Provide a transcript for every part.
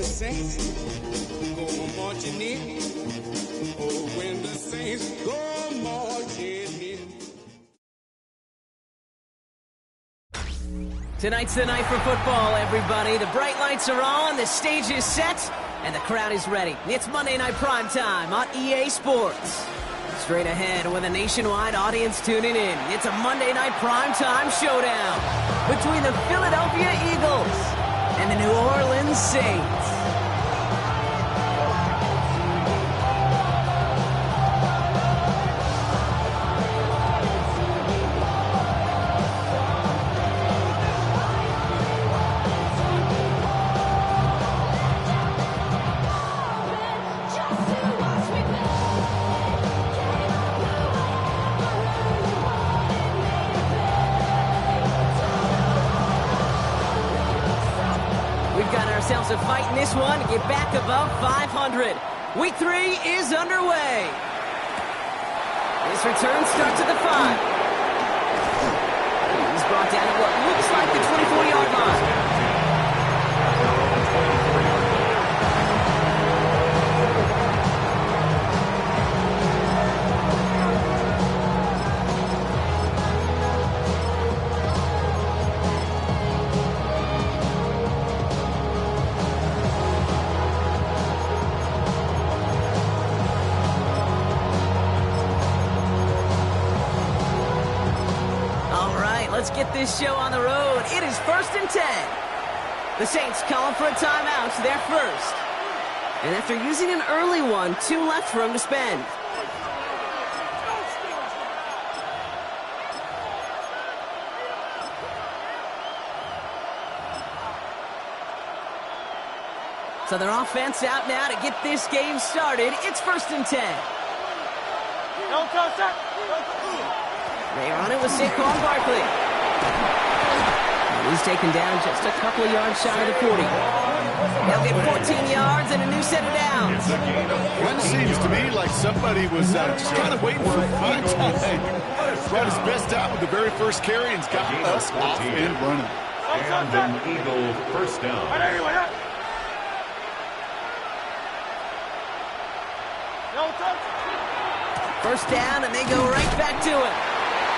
saints go marching in. Oh, when the saints go marching in. Tonight's the night for football, everybody. The bright lights are on, the stage is set, and the crowd is ready. It's Monday Night Primetime on EA Sports. Straight ahead with a nationwide audience tuning in. It's a Monday Night Primetime showdown between the Philadelphia Eagles and the New Orleans Saints. Ourselves a fight in this one to get back above 500. Week 3 is underway. This return starts at the 5. He's brought down at what looks like the 24-yard line. Let's get this show on the road. It is 1st and 10. The Saints calling for a timeout. They're first. And after using an early one, 2 left for him to spend. So their offense out now to get this game started. It's 1st and 10. They run it with Saquon Barkley. He's taken down just a couple of yards shy of the 40. They'll get 14 yards and a new set of downs. Kind of seems to me like somebody was just kind of waiting for fun time. Brought his best out with the very first carry and's got us off and running. And an Eagle first down. First down, and they go right back to it.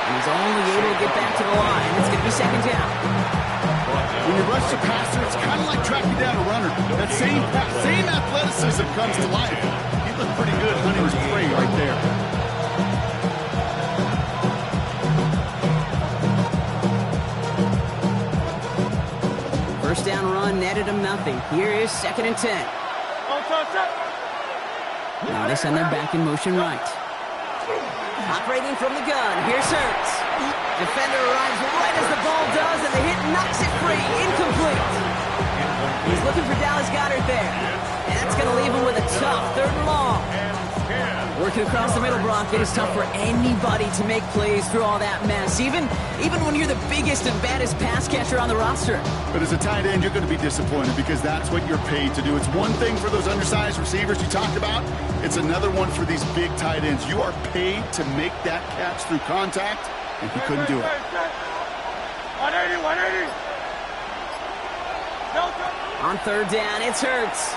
He's only able to get back to the line. It's going to be 2nd down. When you rush the passer, it's kind of like tracking down a runner. That same athleticism comes to life. He looked pretty good hunting his prey right there. First down run netted him nothing. Here is 2nd and 10. Now they send their back in motion right. Operating from the gun, here's Hurts. Defender arrives right as the ball does, and the hit knocks it free. Incomplete. He's looking for Dallas Goedert there. And that's going to leave him with a tough 3rd and long. Working across the middle, Brock, it is tough for anybody to make plays through all that mess, even when you're the biggest and baddest pass catcher on the roster. But as a tight end, you're going to be disappointed because that's what you're paid to do. It's one thing for those undersized receivers you talked about. It's another one for these big tight ends. You are paid to make that catch through contact, and he couldn't do it. 180. On 3rd down, it's Hurts.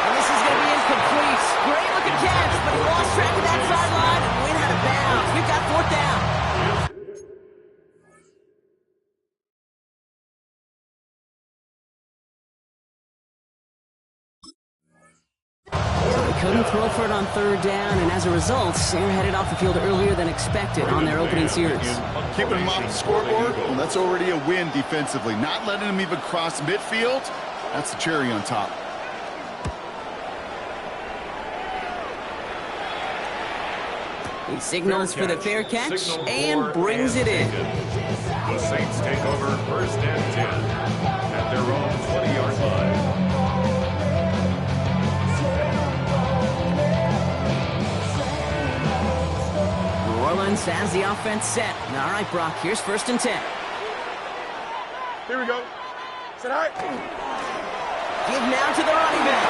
And this is going to be incomplete. Great looking catch, but he lost track of that sideline and went out of bounds. We've got 4th down. So they couldn't throw for it on 3rd down, and as a result, they're headed off the field earlier than expected on their opening series. Keeping them off the scoreboard, well, that's already a win defensively. Not letting them even cross midfield, that's the cherry on top. He signals for the fair catch and brings it in. The Saints take over 1st and 10 at their own 20-yard line. New Orleans has the offense set. All right, Brock, here's 1st and 10. Here we go. Set high. Give now to the running back.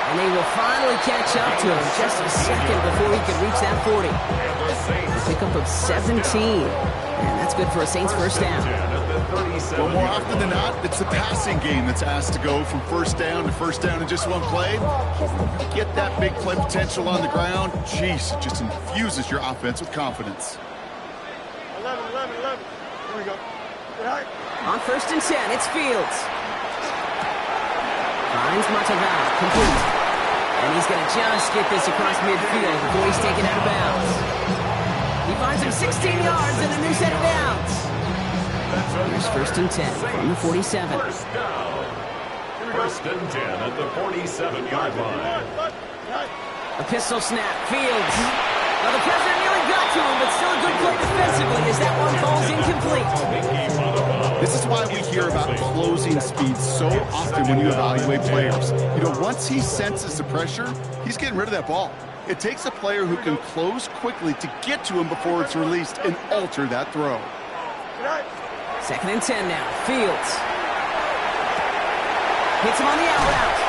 And they will finally catch up to him just a second before he could reach that 40. A pickup of 17. And that's good for a Saints first down. Well, more often than not, it's the passing game that's asked to go from first down in just one play. Get that big play potential on the ground. Jeez, it just infuses your offense with confidence. 11. Here we go. On 1st and 10, it's Fields. Finds Matavao, complete. And he's going to just get this across midfield before he's taken out of bounds. He finds him 16 yards and a new set of downs. Here's 1st and 10 from the 47. First down. 1st and 10 at the 47-yard line. A pistol snap, Fields. Well, the pressure nearly got to him, but still a good play defensively as that one falls incomplete. This is why we hear about closing speed so often when you evaluate players. You know, once he senses the pressure, he's getting rid of that ball. It takes a player who can close quickly to get to him before it's released and alter that throw. 2nd and 10 now, Fields. Hits him on the out route.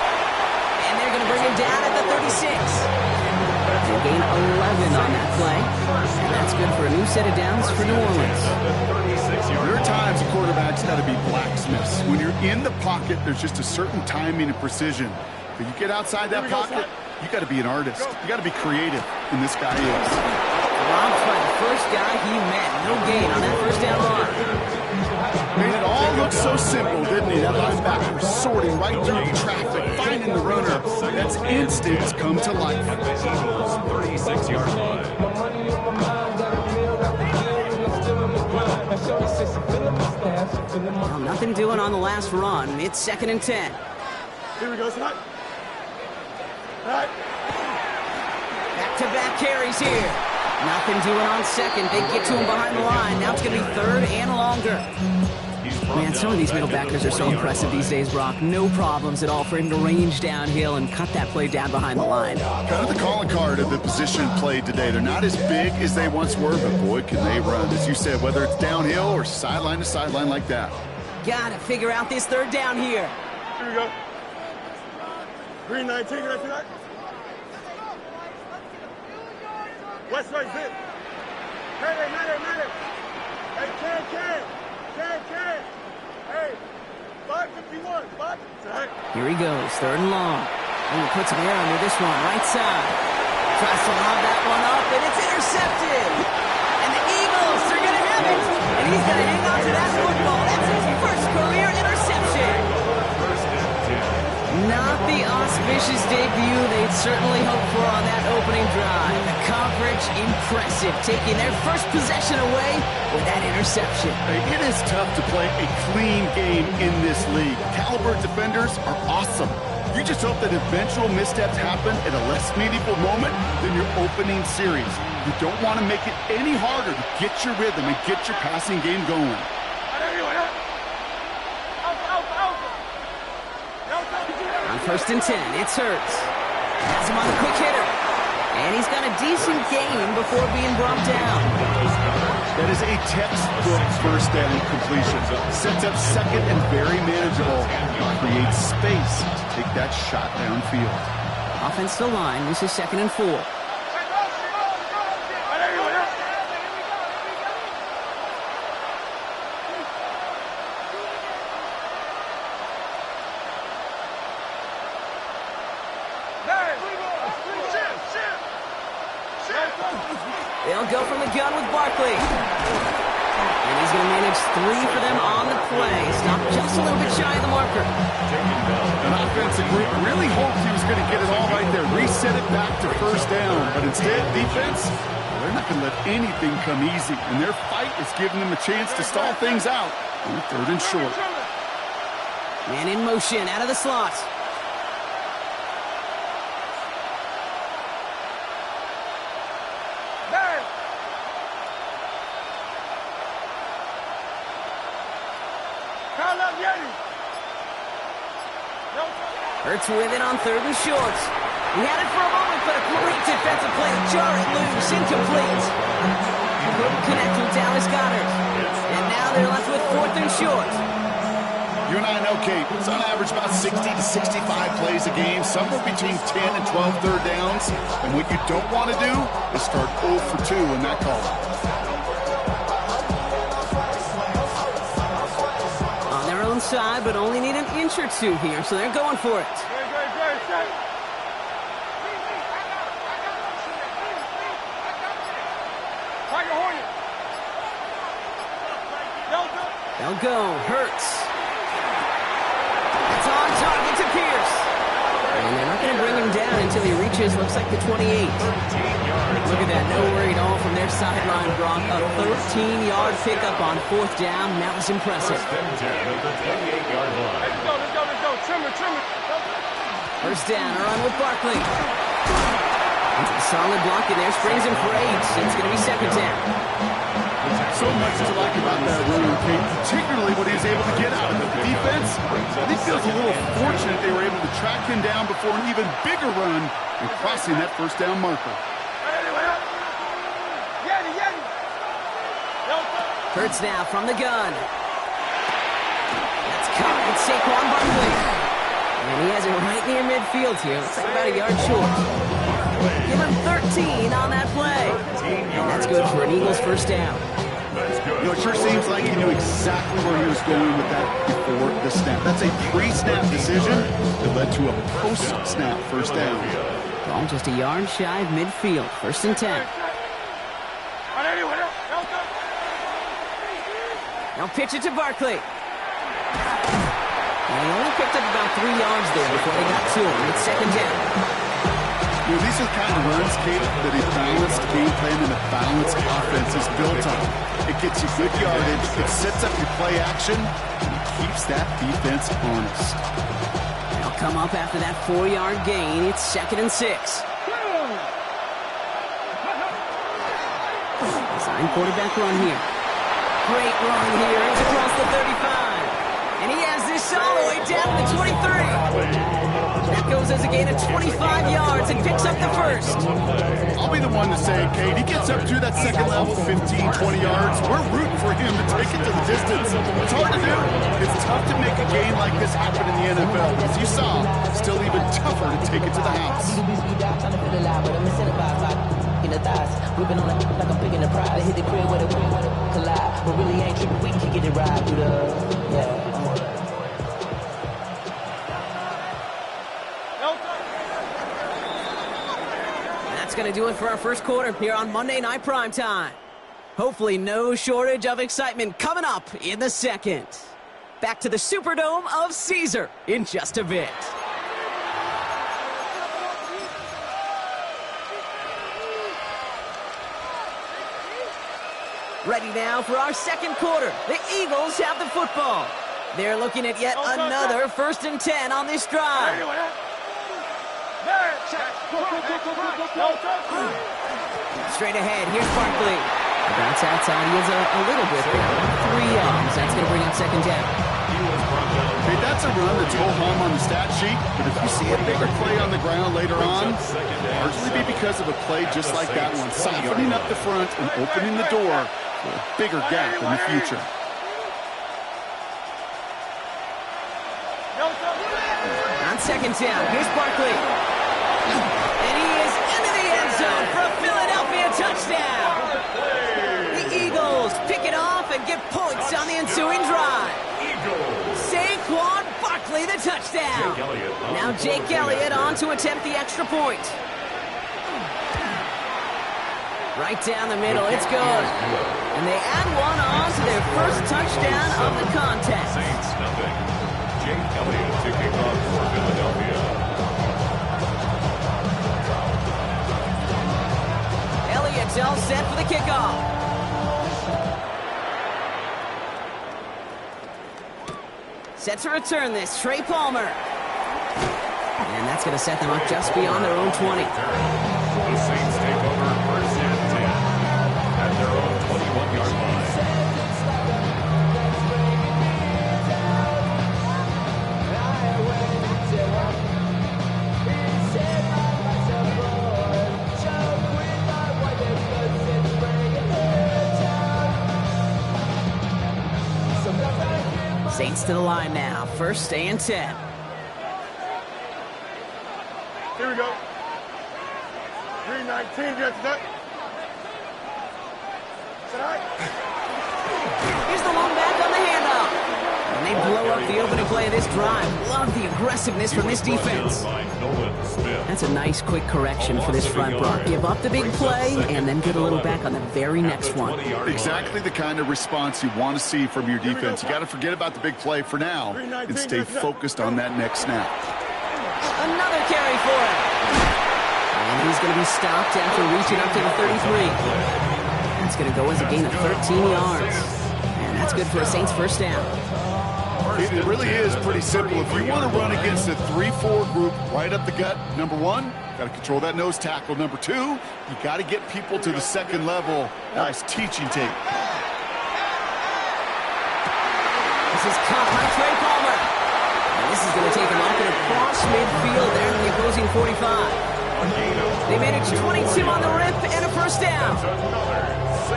And they're going to bring him down at the 36. They gain 11 on that play. And that's good for a new set of downs for New Orleans. There are times a quarterback's got to be blacksmiths. When you're in the pocket, there's just a certain timing and precision. But you get outside that pocket, you got to be an artist. You got to be creative, and this guy is. Robbed by the first guy he met. No gain on that first down run. And it all looked so simple, didn't he? That linebacker sorting right through the traffic, finding the runner. That's instincts come to life. At the Eagles' 36-yard line. Well, nothing doing on the last run. It's 2nd and 10. Here we go, son. Back-to-back carries here. Nothing doing on 2nd. They get to him behind the line. Now it's going to be 3rd and longer. Man, some of these middle backers are so impressive these days, Brock. No problems at all for him to range downhill and cut that play down behind the line. Kind of the calling card of the position played today. They're not as big as they once were, but boy, can they run. As you said, whether it's downhill or sideline to sideline like that. Got to figure out this 3rd down here. Here we go. Green 19, can I see that? West right, zip. Hey, Hey, Ken. Hey, 551, 5. Here he goes, 3rd and long. And he puts him here under this one, right side. Tries to lob that one up, and it's intercepted. And the Eagles are going to have it. And he's going to hang on to that football. That's his first career interception. Not the auspicious debut they'd certainly hoped for on that opening drive. The coverage, impressive, taking their first possession away with that interception. It is tough to play a clean game in this league. Caliber defenders are awesome. You just hope that eventual missteps happen at a less meaningful moment than your opening series. You don't want to make it any harder to get your rhythm and get your passing game going. On 1st and 10, it's Hurts. Has him on the quick hitter. And he's got a decent gain before being brought down. That is a textbook first down completion. Sets up 2nd and very manageable. Creates space to take that shot downfield. Offensive line, this is 2nd and 4. They'll go from the gun with Barkley. And he's going to manage 3 for them on the play. Stop just a little bit shy of the marker. An offensive group really hoped he was going to get it all right there. Reset it back to first down. But instead, defense, they're not going to let anything come easy. And their fight is giving them a chance to stall things out on 3rd and short. Man in motion, out of the slot. Hurts with it on 3rd and short. He had it for a moment, but a great defensive play to jar it loose, incomplete. Couldn't connect with Dallas Goedert. And now they're left with 4th and short. You and I know, Kate, it's on average about 60 to 65 plays a game, somewhere between 10 and 12 third downs. And what you don't want to do is start 0 for 2 in that call. side, but only need an inch or two here, so they're going for it. They'll go. Hurts. It's on target to Pierce. And they're not going to bring him down until he reaches, looks like the 28. Look at that. No worry at all from their sideline, Brock. A 13-yard pickup on 4th down. That was impressive. First and 10 at the 28-yard line. Let's go. Trim it. First down, a run with Barkley. It's a solid block in there. Springs him for 8. It's going to be 2nd down. So much to like about that run, Kate, particularly what he was able to get out of it. The defense, I think, feels a little fortunate they were able to track him down before an even bigger run and crossing that first down marker. Hurts now from the gun. That's caught. It's Saquon Barkley. And he has it right near midfield here. Looks like about a yard short. Give him 13 on that play. And that's good for an Eagles first down. You know, it sure seems like he knew exactly where he was going with that before the snap. That's a pre-snap decision that led to a post-snap first down. Ball just a yard shy of midfield. 1st and 10. Now pitch it to Barkley. And he only picked up about 3 yards there before they got to him. It's 2nd down. You know, these are the kind of runs, Kate, that a balanced game plan and a balanced offense is built on. It gets you good yardage, it sets up your play action, and it keeps that defense honest. They'll come up after that 4-yard gain. It's 2nd and 6. Design quarterback run here. Great run here. It's across the 35. And he has this all the way down to the 23. That goes as a gain of 25 yards and picks up the first. I'll be the one to say, Kate, he gets up to that second level, 15, 20 yards. We're rooting for him to take it to the distance. It's hard to do. It's tough to make a game like this happen in the NFL. As you saw, still even tougher to take it to the house. We've been on it like I'm picking the pride. Hit the crib with a collide. But really ain't tripping, we can get it right through the, That's going to do it for our first quarter here on Monday Night Primetime. Hopefully no shortage of excitement coming up in the second. Back to the Superdome of Caesar in just a bit. Ready now for our second quarter. The Eagles have the football. They're looking at yet another 1st and 10 on this drive. Straight ahead, here's Barkley. Bounce outside, he is a little bit there. 3 yards, that's going to bring up 2nd down. Hey, that's a run that's ho-hum on the stat sheet, but if you see a bigger play on the ground later on, largely be because of a play just like that one, softening up the front and opening the door for a bigger gap in the future. On 2nd down, here's Barkley. And he is into the end zone for a Philadelphia touchdown. The Eagles pick it off and get points on the ensuing drive. Saquon Barkley, the touchdown. Now Jake Elliott on to attempt the extra point. Right down the middle, it's good. And they add one on to their first touchdown of the contest. Saints nothing. Jake Elliott to kick off for Philadelphia. Elliott's all set for the kickoff. Set to return this, Trey Palmer. And that's going to set them up just beyond their own 20. The Saints take over 1st and 10 at their own 21-yard line. Saints to the line now. 1st and 10. Here we go. 319, get to that. Here's the long back on the handoff. And they blow broke the opening play of this drive. Love the aggressiveness from this defense. That's a nice quick correction for this front, Brock. Give up the big play and then get a little back on the very next one. Exactly the kind of response you want to see from your defense. You got to forget about the big play for now and stay focused on that next snap. Another carry for him. And he's going to be stopped after reaching up to the 33. That's going to go as a gain of 13 yards. And that's good for a Saints first down. It really is pretty simple. If you want to run against a 3-4 group right up the gut, number one, got to control that nose tackle. Number two, you got to get people to the second level. Nice teaching tape. This is caught by Trey Palmer. And this is going to take him off and across midfield there in the opposing 45. They managed 22 on the rip and a first down.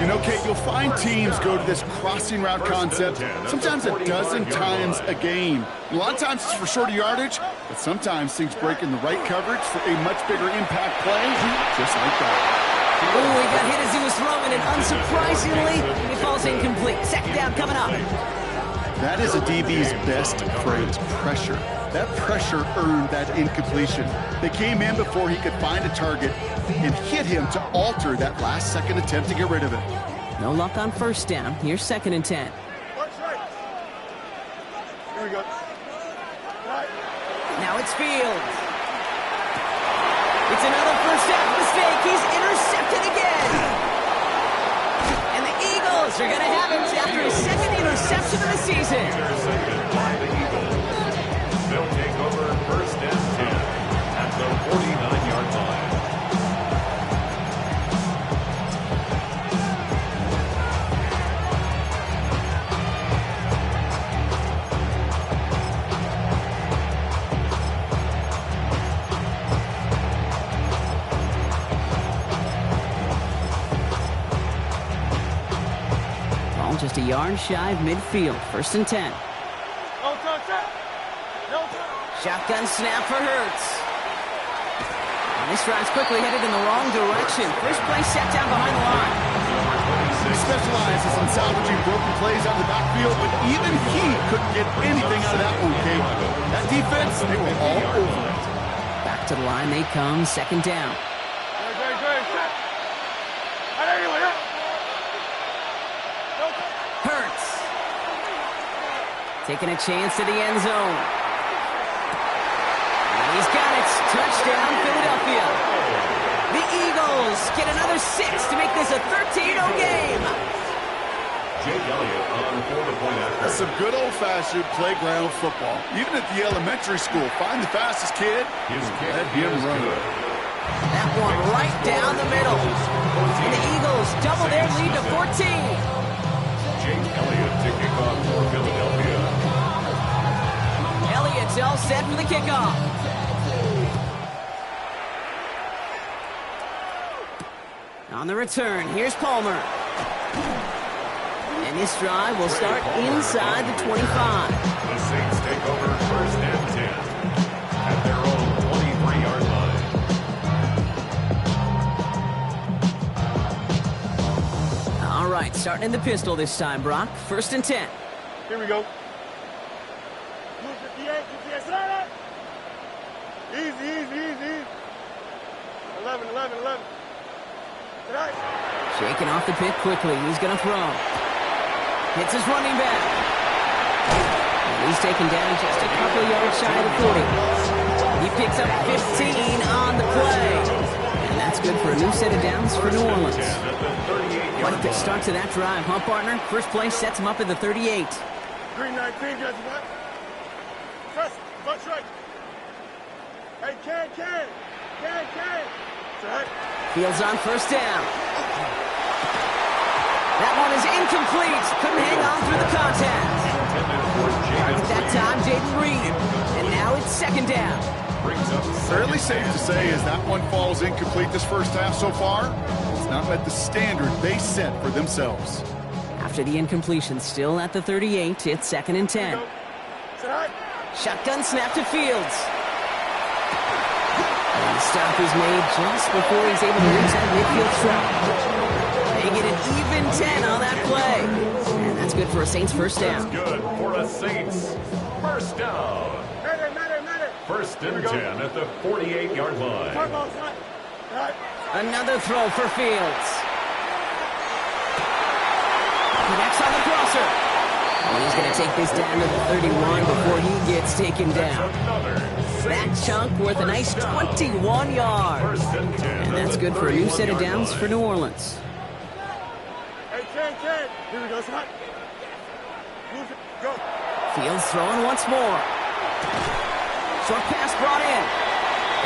You know, Kate, you'll find teams go to this crossing route concept sometimes a dozen times a game. A lot of times it's for shorter yardage, but sometimes things break in the right coverage for a much bigger impact play, just like that. Oh, he got hit as he was throwing, and unsurprisingly, he falls incomplete. Second down coming up. That is a DB's best phrase, pressure. That pressure earned that incompletion. They came in before he could find a target and hit him to alter that last-second attempt to get rid of it. No luck on first down. Here's 2nd and 10. Here we go. Now it's Fields. It's another first down mistake. He's intercepted again. And the Eagles are going to have it after his second interception of the season. Intercepted by the Eagles. They'll take over 1st and 10 at the 49-yard line. Ball just a yard shy of midfield. 1st and 10. Shotgun snap for Hurts. And this drive's quickly headed in the wrong direction. First play set down behind the line. He specializes in salvaging broken plays out of the backfield, but even he couldn't get anything out of that one, Kate. That defense, they were all over it. Back to the line they come. 2nd down. Hurts. Taking a chance to the end zone. He's got it. Touchdown, Philadelphia. The Eagles get another 6 to make this a 13-0 game. Jake Elliott on for the point after. That's some good old-fashioned playground football. Even at the elementary school, find the fastest kid, let him run. That one right down the middle. And the Eagles double their lead to 14. Jake Elliott to kick off for Philadelphia. Elliott's all set for the kickoff. On the return, here's Palmer. And this drive will start inside the 25. The Saints take over 1st and 10 at their own 23-yard line. All right, starting in the pistol this time, Brock. 1st and 10. Here we go. Easy. 11. Shaking off the pick quickly. He's going to throw. Hits his running back. And he's taken down just a couple yards shy of the 40. He picks up 15 on the play. And that's good for a new set of downs for New Orleans. What a good start to that drive, huh, partner? First play sets him up at the 38. Green 19, Judge, what? Press, punch right. Hey, can. Right. Fields on 1st down. That one is incomplete. Couldn't hang on through the contact. At that time, Jaden Reed. And now it's 2nd down. Fairly safe to say as that one falls incomplete this first half so far, it's not met the standard they set for themselves. After the incompletion, still at the 38, it's 2nd and 10. Shotgun snap to Fields. And the stop is made just before he's able to reach that midfield strike. They get an even 10 on that play. And that's That's good for a Saints first down. That's good for a Saints first down. First and 10 at the 48-yard line. Another throw for Fields. Connects on the crosser. And he's going to take this down to the 31 before he gets taken down. That chunk worth a nice 21 yards. And that's good for a new set of downs for New Orleans. Hey, Ken. Here we go, son. Go. Fields throwing once more. Short pass brought in.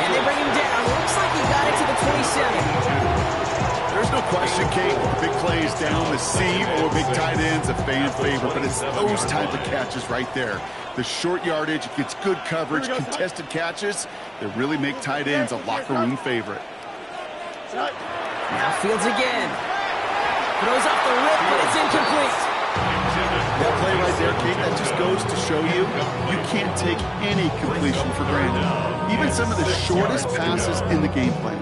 And they bring him down. Looks like he got it to the 27. There's no question, Kate, big plays down the seam or big tight ends, a fan favorite, but it's those type of catches right there. The short yardage, it gets good coverage, contested catches that really make tight ends a locker room favorite. Now Fields again. Throws off the rip, but it's incomplete. That play right there, Kate, that just goes to show you can't take any completion for granted. Even some of the shortest passes in the game plan.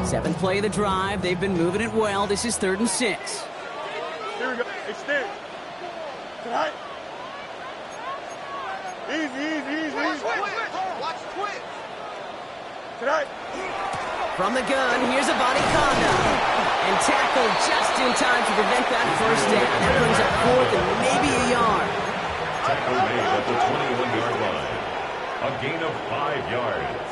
Seventh play of the drive. They've been moving it well. This is 3rd and 6. Here we go. Extend. Tonight. Easy. Watch twitch. Tonight. From the gun, here's a body conduct. And tackled just in time to prevent that first down. That brings up 4th and maybe a yard. Tackle made at the 21-yard line. A gain of 5 yards.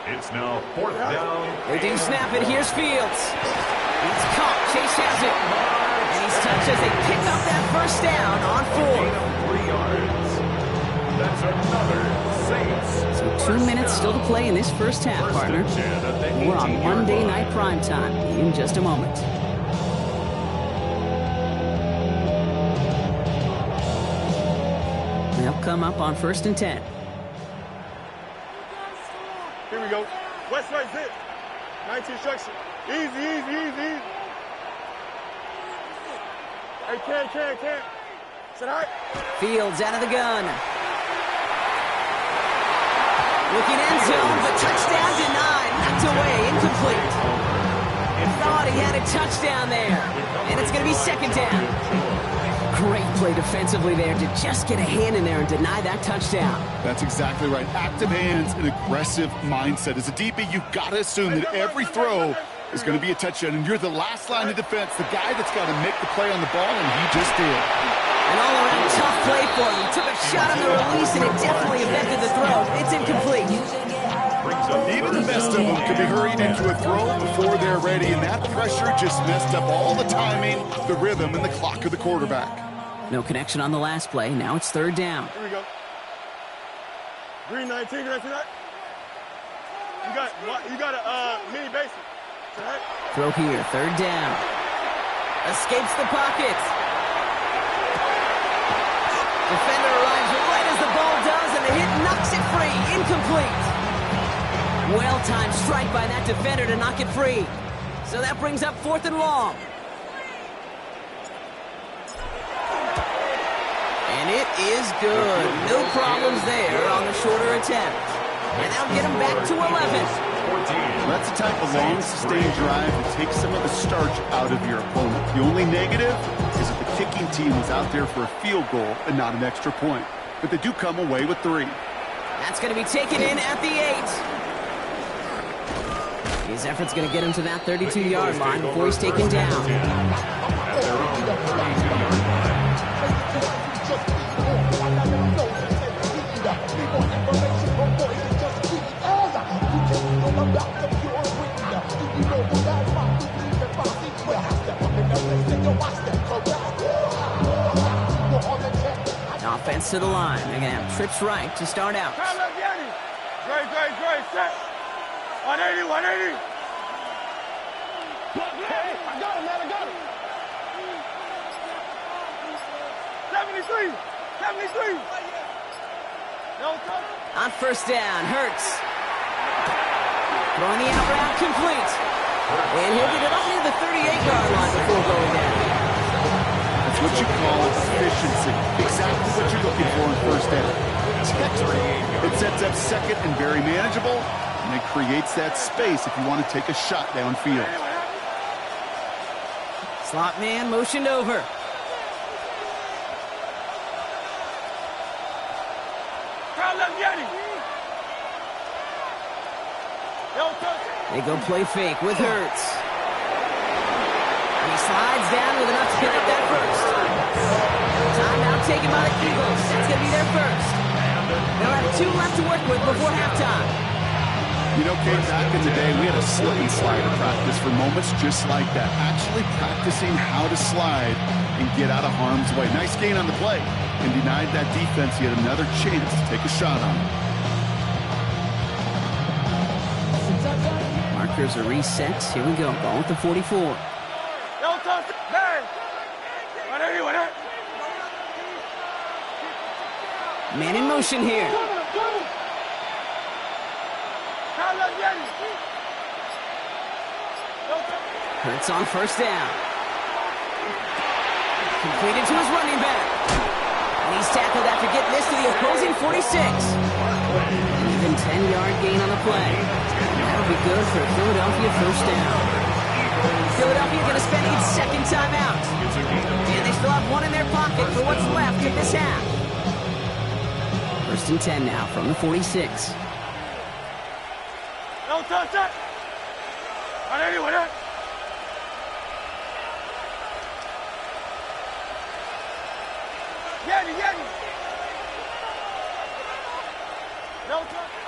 It's now 4th down. They do snap it. Here's Fields. He's caught. Chase has it. And he's touched as they pick up that first down on 4th. 3 yards. That's another Saints. So 2 minutes still to play in this first half, partner. We're on Monday Night Primetime in just a moment. They'll come up on 1st and 10. Here we go. West right zip. 19 structure. Easy. Hey, can. Tonight. Fields out of the gun. Looking end zone, but touchdown denied. Knocked away, incomplete. Thought he had a touchdown there. And it's going to be 2nd down. Great play defensively there to just get a hand in there and deny that touchdown. That's exactly right. Active hands and aggressive mindset. As a DB, you've got to assume that every throw is going to be a touchdown. And you're the last line of defense, the guy that's got to make the play on the ball, and he just did. An all-around tough play for him. He took a shot on the release, and it definitely affected the throw. It's incomplete. Even the best of them could be hurried into a throw before they're ready, and that pressure just messed up all the timing, the rhythm, and the clock of the quarterback. No connection on the last play. Now it's 3rd down. Here we go. Green 19, right tonight. You got a mini basic. Tonight. Throw here, 3rd down. Escapes the pocket. Defender arrives right as the ball does, and the hit knocks it free. Incomplete. Well-timed strike by that defender to knock it free. So that brings up 4th and long. And it is good. No problems there on the shorter attempt. And that'll get him back to 11. That's the type of long, sustained drive that takes some of the starch out of your opponent. The only negative is that the kicking team was out there for a field goal and not an extra point. But they do come away with 3. That's going to be taken in at the 8. His effort's going to get him to that 32-yard line before he's taken down. At their own 32-yard line. Offense to the line. They're going to have trips right to start out. Great. Set. 180. Hey, I got him. 73. On 1st down, Hurts. Throwing the out route complete. And he'll get it up near the 38-yard line before going down. That's what you call efficiency. Exactly what you're looking for in 1st down. It sets up 2nd and very manageable, and it creates that space if you want to take a shot downfield. Slot man motioned over. They go play fake with Hurts. And he slides down with enough to pick up that first. Timeout taken by the Eagles. That's going to be their first. They'll have 2 left to work with before halftime. You know, Kate, back in the day, we had a slip and slider practice for moments just like that. Actually practicing how to slide and get out of harm's way. Nice gain on the play, and denied that defense yet another chance to take a shot on it. Markers are reset. Here we go. Ball with the 44. Man in motion here. Hurts on first down. Completed to his running back. And he's tackled after getting this to the opposing 46. An even 10-yard gain on the play. That'll be good for a Philadelphia first down. Philadelphia going to spend its second timeout. And they still have 1 in their pocket for what's left of this half. First and 10 now from the 46. Don't touch that! On anyone, eh? Yeti!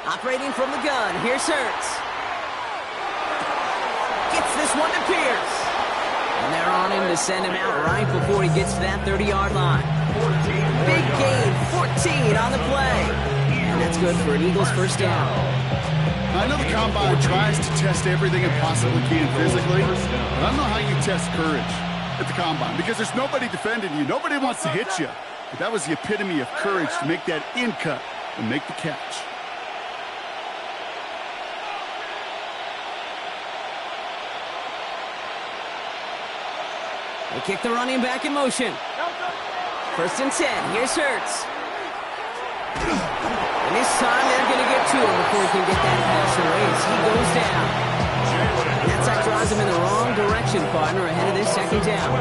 Operating from the gun, here's Hurts. Gets this one to Pierce. And they're on him to send him out right before he gets to that 30-yard line. Big gain, 14 on the play. And that's good for an Eagles first down. I know the Combine tries to test everything it possibly can physically, but I don't know how you test courage at the Combine because there's nobody defending you. Nobody wants to hit you. But that was the epitome of courage to make that in cut and make the catch. They kick the running back in motion. First and 10. Here's Hurts. And this time they're going to get to him before he can get that pass away as he goes down. And that side drives him in the wrong direction, partner, ahead of this second down.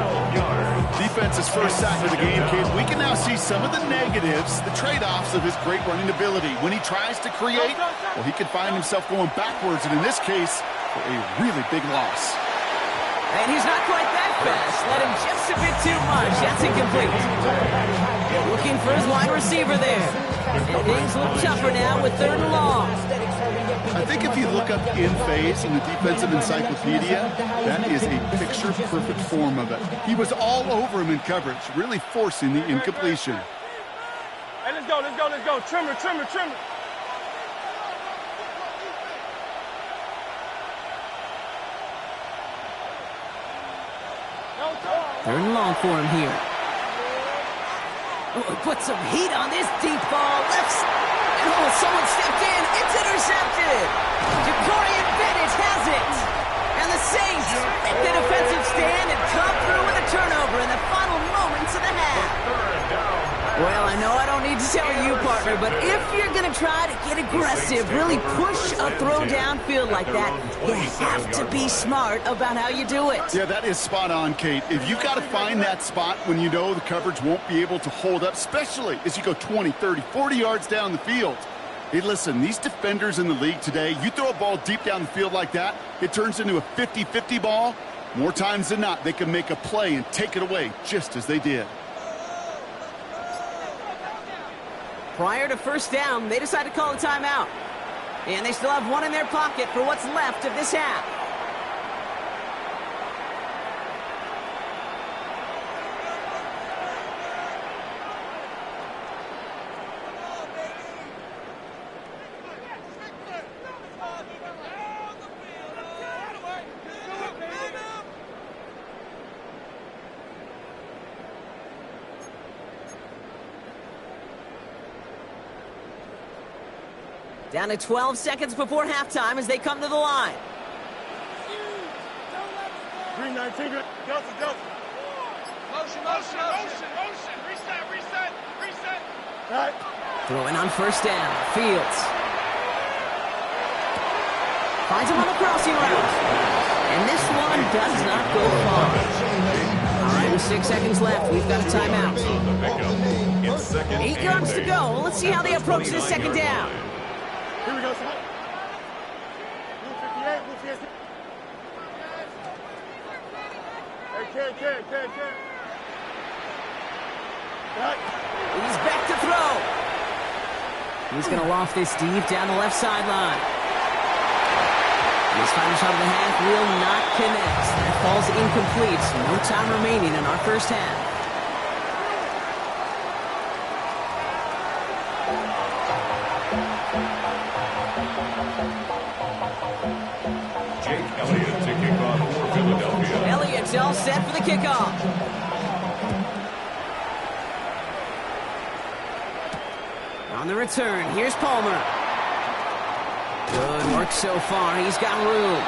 Defense's first sack of the game, Kate. We can now see some of the negatives, the trade-offs of his great running ability. When he tries to create, well, he can find himself going backwards, and in this case, for a really big loss. And he's not quite that fast. Let him just a bit too much. That's incomplete. Looking for his wide receiver there. And things look tougher now with 3rd and long. I think if you look up in phase in the defensive encyclopedia, that is a picture-perfect form of it. He was all over him in coverage, really forcing the incompletion. Hey, let's go. Trimmer. 3rd and long for him here. Oh, put some heat on this deep ball. Oh, someone stepped in. It's intercepted. Jacorian Bennett has it. And the Saints make the defensive stand and come through with a turnover in the final moments of the half. Well, I know I don't need to tell you, partner, but if you're going to try to get aggressive, really push a throw downfield like that, you have to be smart about how you do it. Yeah, that is spot on, Kate. If you've got to find that spot when you know the coverage won't be able to hold up, especially as you go 20, 30, 40 yards down the field. Hey, listen, these defenders in the league today, you throw a ball deep down the field like that, it turns into a 50-50 ball. More times than not, they can make a play and take it away, just as they did. Prior to first down, they decide to call a timeout. And they still have 1 in their pocket for what's left of this half. Down to 12 seconds before halftime as they come to the line. 319. Delta. Motion. Reset. All right. Throwing on first down. Fields. Finds him on the crossing route. And this one does not go far. 6 seconds left. We've got a timeout. On the pickup. It's second 8 yards to and go. Let's see how they approach this 29 second yard down. line. Here we go, son. Blue 58, blue 58. Hey, kid. Right. He's back to throw. He's going to loft this deep down the left sideline. His final shot of the half will not connect. That falls incomplete. No time remaining in our first half. Jake Elliott to kick off for Philadelphia. Elliott's all set for the kickoff. On the return, here's Palmer. Good work so far. He's got room.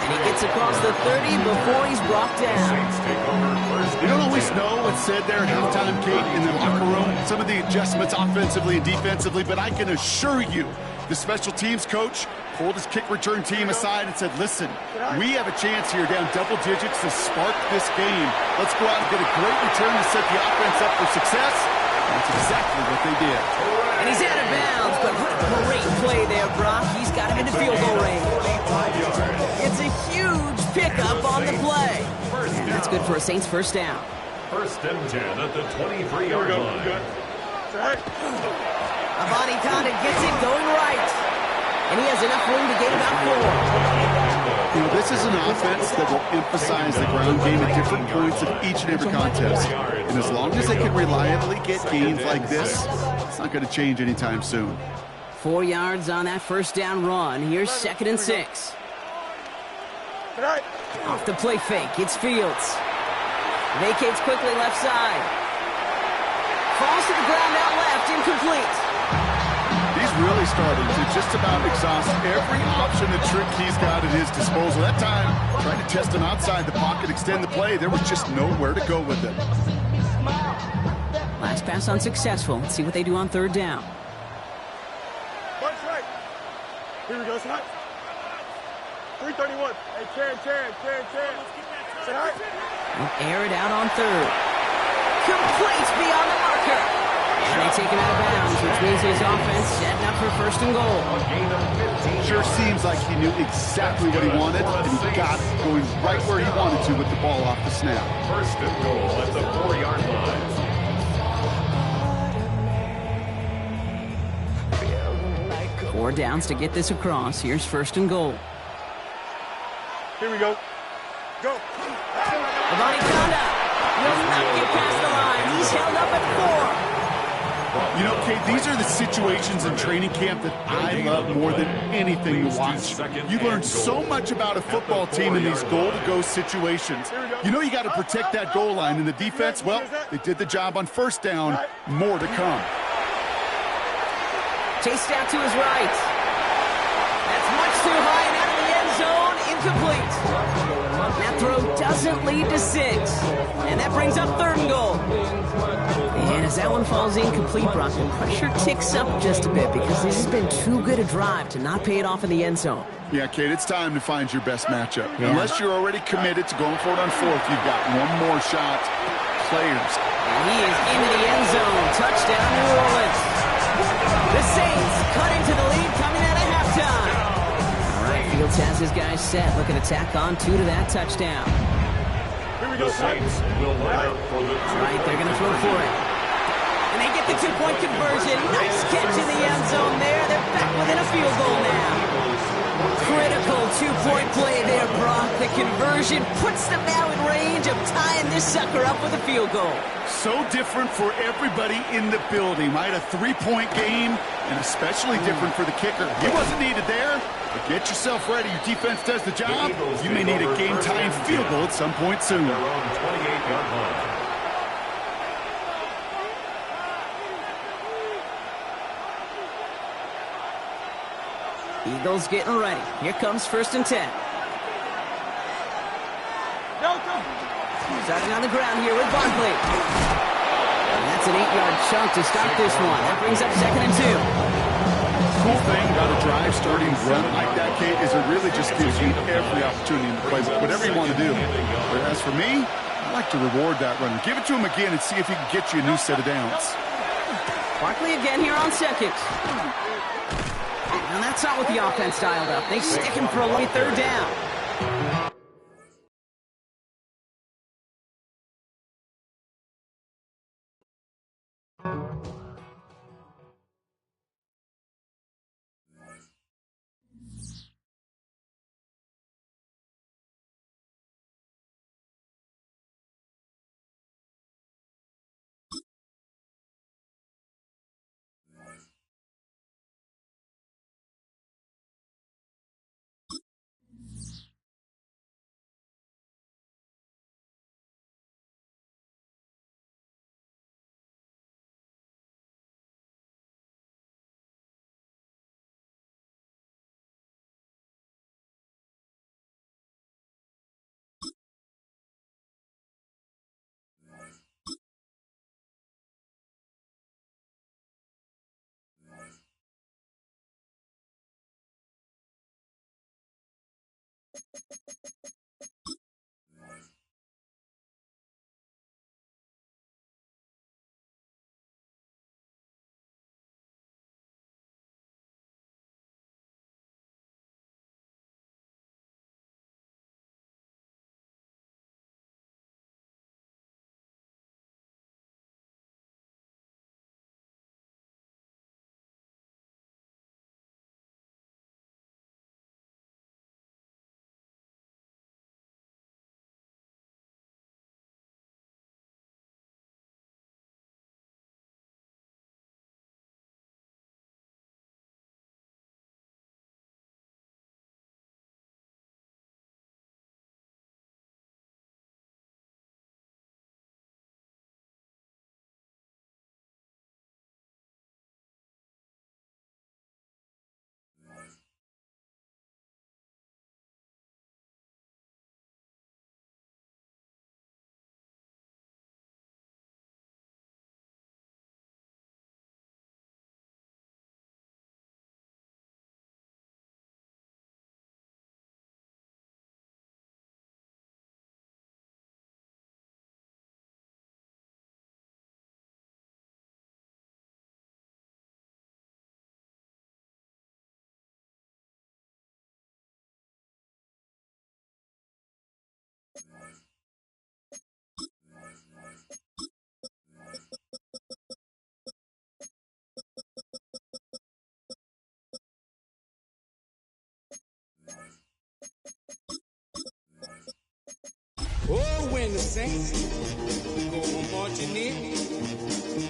And he gets across the 30 before he's brought down. Saints take over first. You don't always know what's said there at halftime, Kate, in the locker room. Some of the adjustments offensively and defensively, but I can assure you the special teams coach pulled his kick return team aside and said, listen, we have a chance here down double digits to spark this game. Let's go out and get a great return to set the offense up for success. That's exactly what they did. And he's out of bounds, but what a great play there, Brock. He's got him into field goal range. It's a huge pickup on the play. And that's good for a Saints first down. First and 10 at the 23-yard line. Right. Avani Conda gets it going right. And he has enough room to gain about 4. You know, this is an offense that will emphasize the ground game at different points of each and every contest. And as long as they can reliably get gains like this, it's not going to change anytime soon. 4 yards on that first down run. Here's 2nd and 6. Right. Off the play fake, it's Fields. Vacates quickly left side. Falls to the ground out left, incomplete. He's really starting to just about exhaust every option and trick he's got at his disposal. That time, trying to test him outside the pocket, extend the play, there was just nowhere to go with it. Last pass unsuccessful. Let's see what they do on 3rd down. Punch right. Here we go, son. 331. Hey, Chan. Say hi. They'll air it out on 3rd. Complete beyond the marker. And they take him out of bounds, which means his offense setting up for 1st and goal. A gain of 15 Sure seems like he knew exactly what he wanted, and he got it, going right where he wanted to with the ball off the snap. First and goal at the 4-yard line. 4 downs to get this across. Here's 1st and goal. Here we go. Go. Avani Conda will not get past the line. He's held up at 4. You know, Kate, these are the situations in training camp that I love more than anything to watch. You learn so much about a football team in these goal-to-go situations. You know you got to protect that goal line, and the defense, well, they did the job on 1st down. More to come. Chased out to his right. That's much too high and out of the end zone. Incomplete. That throw doesn't lead to 6. And that brings up 3rd and goal. And as that one falls incomplete, Brock, the pressure ticks up just a bit because this has been too good a drive to not pay it off in the end zone. Yeah, Kate, it's time to find your best matchup. Yeah. Unless you're already committed to going for it on 4th, you've got one more shot. Players. And he is into the end zone. Touchdown, New Orleans. The Saints cut into the lead coming out of halftime. All right, Fields has his guys set. Looking to tack on 2 to that touchdown. Here we go, The Saints will line up for the All right, they're going to throw for it. And they get the 2-point conversion. Nice catch in the end zone there. They're back within a field goal now. Critical 2-point play there, Brock. The conversion puts them now in range of tying this sucker up with a field goal. So different for everybody in the building, right? A 3-point game, and especially different for the kicker. He wasn't needed there, but get yourself ready. Your defense does the job. You may need a game-tying field goal at some point soon. their own 28-yard line. Eagles getting ready. Here comes 1st and 10. Starting on the ground here with Barkley. And that's an 8-yard chunk to start this one. That brings up 2nd and 2. Cool thing about a drive starting run like that, Kate, is it really just gives you every opportunity to play whatever you want to do. But as for me, like to reward that runner. Give it to him again and see if he can get you a new set of downs. Barkley again here on second. And that's not what the offense dialed up. They stick him for a late third down. Oh, when the saints go marching in.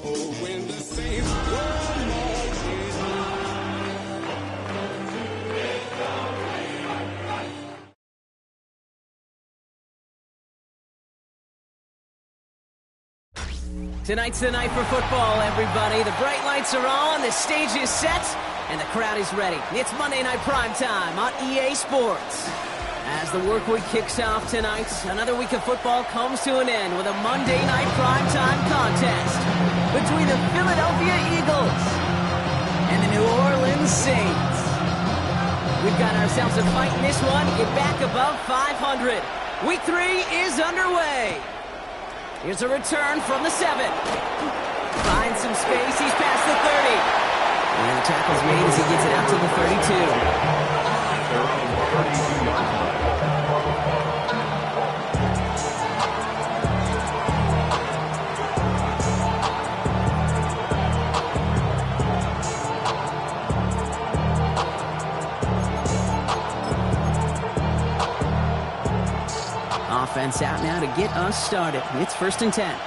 Oh, when the saints go marching in. Tonight's the night for football, everybody. The bright lights are on, the stage is set, and the crowd is ready. It's Monday Night Primetime on EA Sports. As the work week kicks off tonight, another week of football comes to an end with a Monday Night Primetime contest between the Philadelphia Eagles and the New Orleans Saints. We've got ourselves a fight in this one. Get back above 500. Week 3 is underway. Here's a return from the 7. Finds some space. He's past the 30. And the tackle's made as he gets it out to the 32. Offense out now to get us started. It's 1st and 10.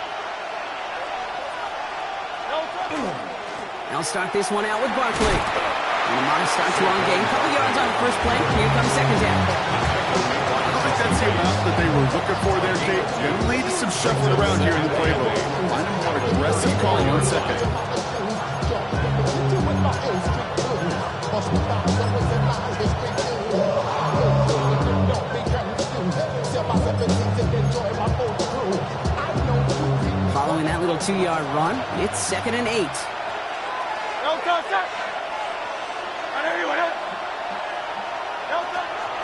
They'll start this one out with Barkley. And a modest start to our game. Couple yards on the first play. Here comes second down. I don't think that's the amount that they were looking for there, Kate. Generally, just some shuffling around here in the playbook. Find a more aggressive call on second. Following that little 2-yard run, it's 2nd and 8.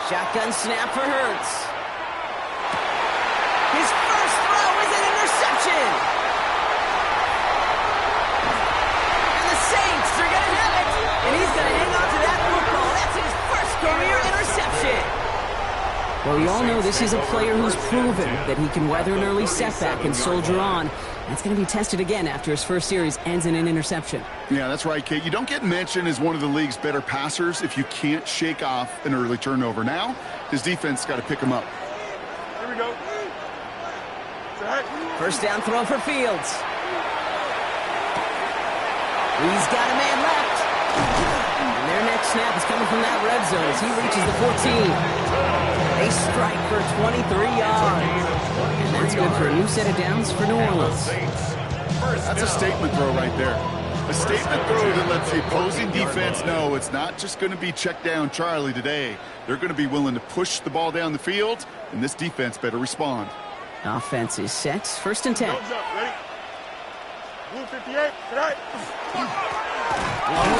Shotgun snap for Hurts. His first throw Well, we all know this is a player who's proven that he can weather an early setback and soldier on. That's going to be tested again after his first series ends in an interception. Yeah, that's right, Kate. You don't get mentioned as one of the league's better passers if you can't shake off an early turnover. Now, his defense got to pick him up. Here we go. First down throw for Fields. He's got a man left. And their next snap is coming from that red zone as he reaches the 14. They strike for 23 yards. And that's good for a new set of downs for New Orleans. That's a statement throw right there. A statement throw that lets the opposing defense know it's not just going to be check down Charlie today. They're going to be willing to push the ball down the field, and this defense better respond. Offense is set. First and 10. Don't jump. Ready? Blue 58. Tonight. One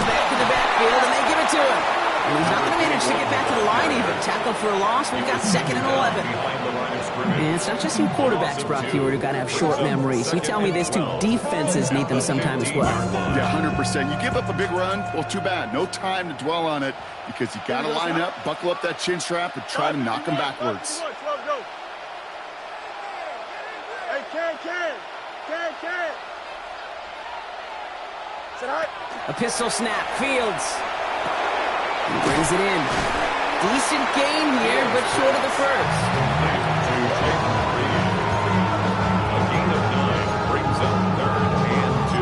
back in the backfield, and they give it to him. And he's not going to manage to get back to the line even. Tackle for a loss. We've got 2nd and 11. And it's not just you quarterbacks, Brock Huard, who got to have short memories. You tell me this too. Defenses need them sometimes as well. Yeah, 100%. You give up a big run, well, too bad. No time to dwell on it because you got to line up, buckle up that chin strap, and try to knock them backwards. Hey, Can. A pistol snap. Fields. He brings it in. Decent gain here, but short of the first. A gain of 9 brings up 3rd and 2.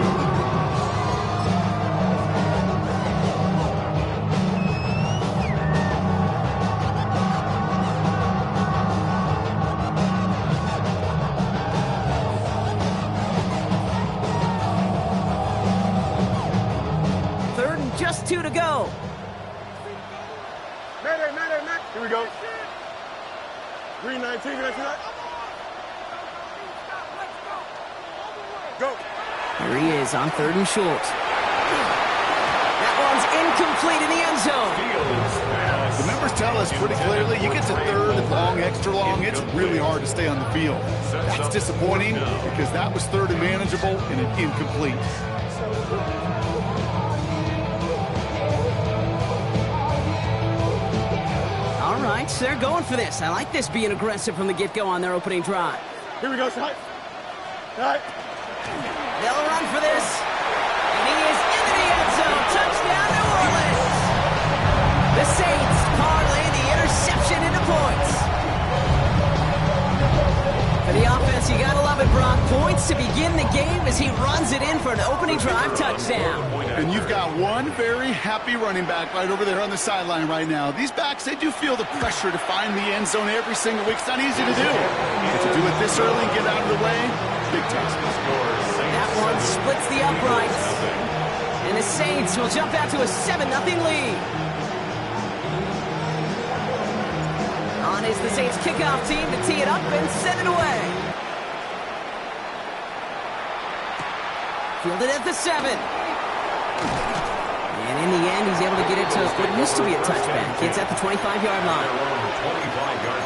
Third and just 2 to go. Mayday. Here we go. Green 19. Go. Here he is on 3rd and short. That one's incomplete in the end zone. The numbers tell us pretty clearly, you get to 3rd and long, extra long, it's really hard to stay on the field. That's disappointing because that was 3rd and manageable and an incomplete. All right, they're going for this. I like this being aggressive from the get-go on their opening drive. Here we go, Side. They'll run for this. And he is into the end zone. Touchdown, New Orleans. The Saints parlay the interception into points. For the offense, you gotta love it, Brock. Points to begin the game as he runs it in for an opening drive touchdown. And you've got one very happy running back right over there on the sideline right now. These backs, they do feel the pressure to find the end zone every single week. It's not easy to do. But to do it this early and get out of the way, big task. That one splits the uprights. And the Saints will jump out to a 7-0 lead. On is the Saints kickoff team to tee it up and send it away. Fielded at the 7. And in the end, he's able to get it to what used to be a touchback. It's at the 25-yard line. 25-yard line.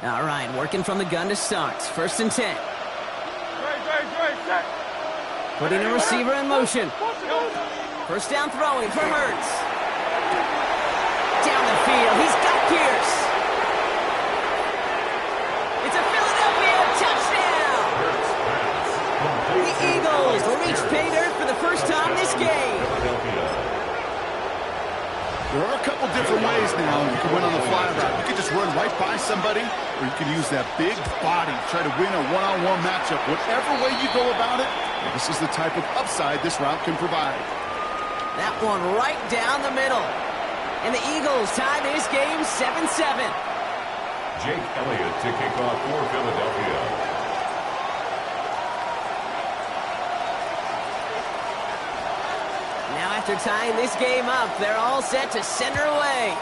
All right, working from the gun to start. 1st and 10. Putting a receiver in motion. First down throwing for Hurts. Down the field, he's got Pierce. It's a Philadelphia touchdown! The Eagles will reach pay dirt for the first time this game. There are a couple different ways now you can win on the fly route. You can just run right by somebody, or you can use that big body, try to win a one-on-one matchup. Whatever way you go about it, this is the type of upside this route can provide. That one right down the middle. And the Eagles tie this game 7-7. Jake Elliott to kick off for Philadelphia. Now after tying this game up, they're all set to send her away.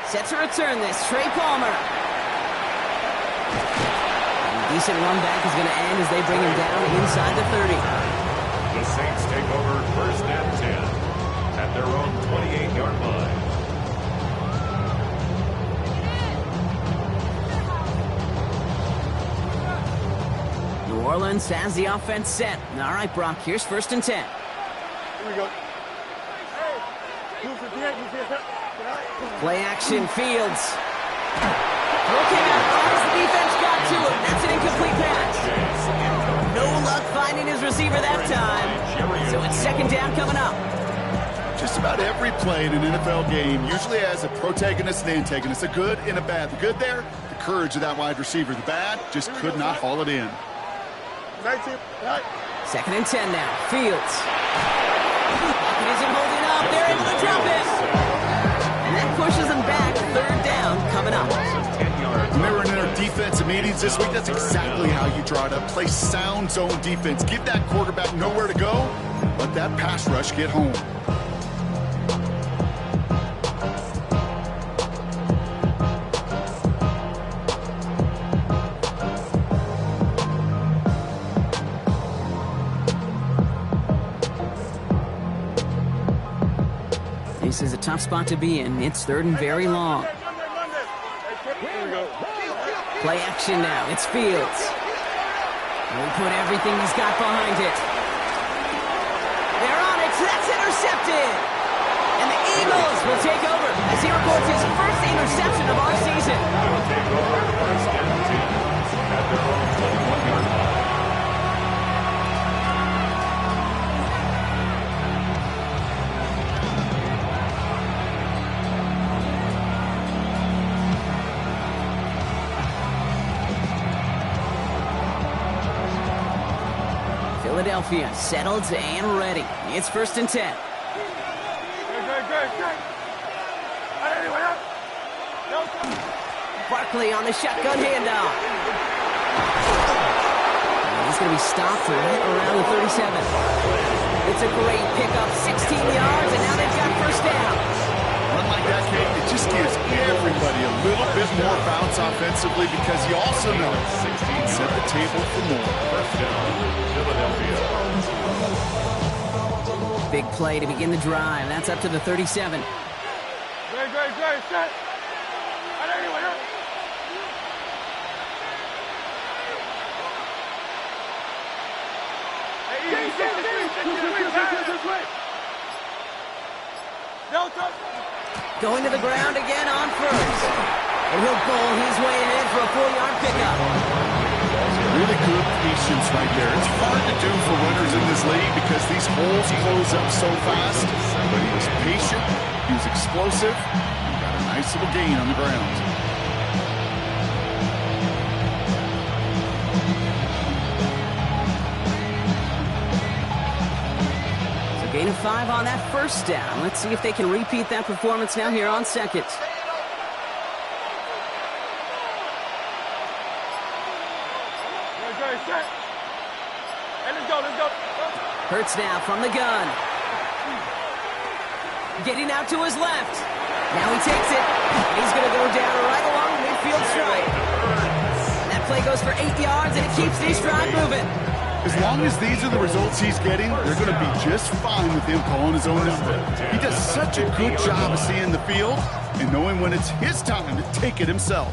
Set to return this, Trey Palmer. And decent run back is going to end as they bring him down inside the 30. The Saints take over 1st and 10 at their own 28-yard line. New Orleans has the offense set. All right, Brock, here's 1st and 10. Here we go. Play action, Fields. Looking out as the defense got to him. That's an incomplete pass. No luck finding his receiver that time. So it's 2nd down coming up. Just about every play in an NFL game usually has a protagonist and antagonist, a good and a bad. The good there, the courage of that wide receiver. The bad, just could not haul it in. 19. 2nd and 10 now. Fields. Pocket isn't holding up. They're able to drop it. And that pushes them back. 3rd down coming up. Remember in our defensive meetings this week, that's exactly how you draw it up. Play sound zone defense. Give that quarterback nowhere to go. Let that pass rush get home. This is a tough spot to be in. It's 3rd and very long. Play action now. It's Fields. He'll put everything he's got behind it. They're on it. That's intercepted. And the Eagles will take over as he records his 1st interception of our season. They'll take over 1st and 10 at their own 21-yard line. Philadelphia settled and ready. It's 1st and 10. Barkley on the shotgun handoff. And he's going to be stopped right around the 37. It's a great pickup, 16 yards, and now they've got 1st down. Run like that, Kate, it just gives everybody a little bit more bounce offensively because you also know it can set the table for more. 1st down, Philadelphia. Big play to begin the drive. That's up to the 37. Great, set. Going to the ground again on 1st. And he'll bowl his way ahead for a 4-yard pickup. Really good patience right there. It's hard to do for runners in this league because these holes close up so fast. But he was patient, he was explosive, and got a nice little gain on the ground. Gain of 5 on that 1st down. Let's see if they can repeat that performance now here on 2nd. Let's go. Hurts now from the gun. Getting out to his left. Now he takes it. And he's going to go down right along the midfield stripe. That play goes for 8 yards, and it keeps this drive moving. As long as these are the results he's getting, they're going to be just fine with him calling his own number. He does such a good job of seeing the field and knowing when it's his time to take it himself.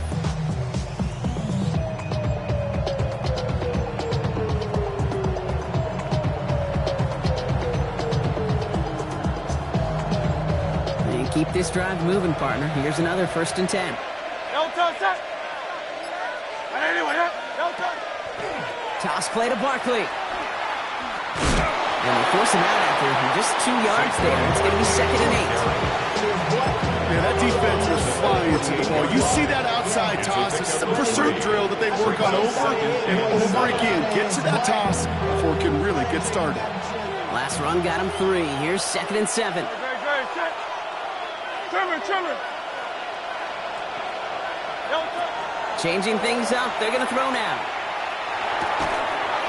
And keep this drive moving, partner. Here's another 1st and 10. Toss play to Barkley. And they force him out after just 2 yards there. It's going to be 2nd and 8. Yeah, that defense was flying to the ball. You see that outside toss. This is a pursuit drill that they work on over and over again. Get to that toss before it can really get started. Last run got him 3. Here's 2nd and 7. Changing things up. They're going to throw now.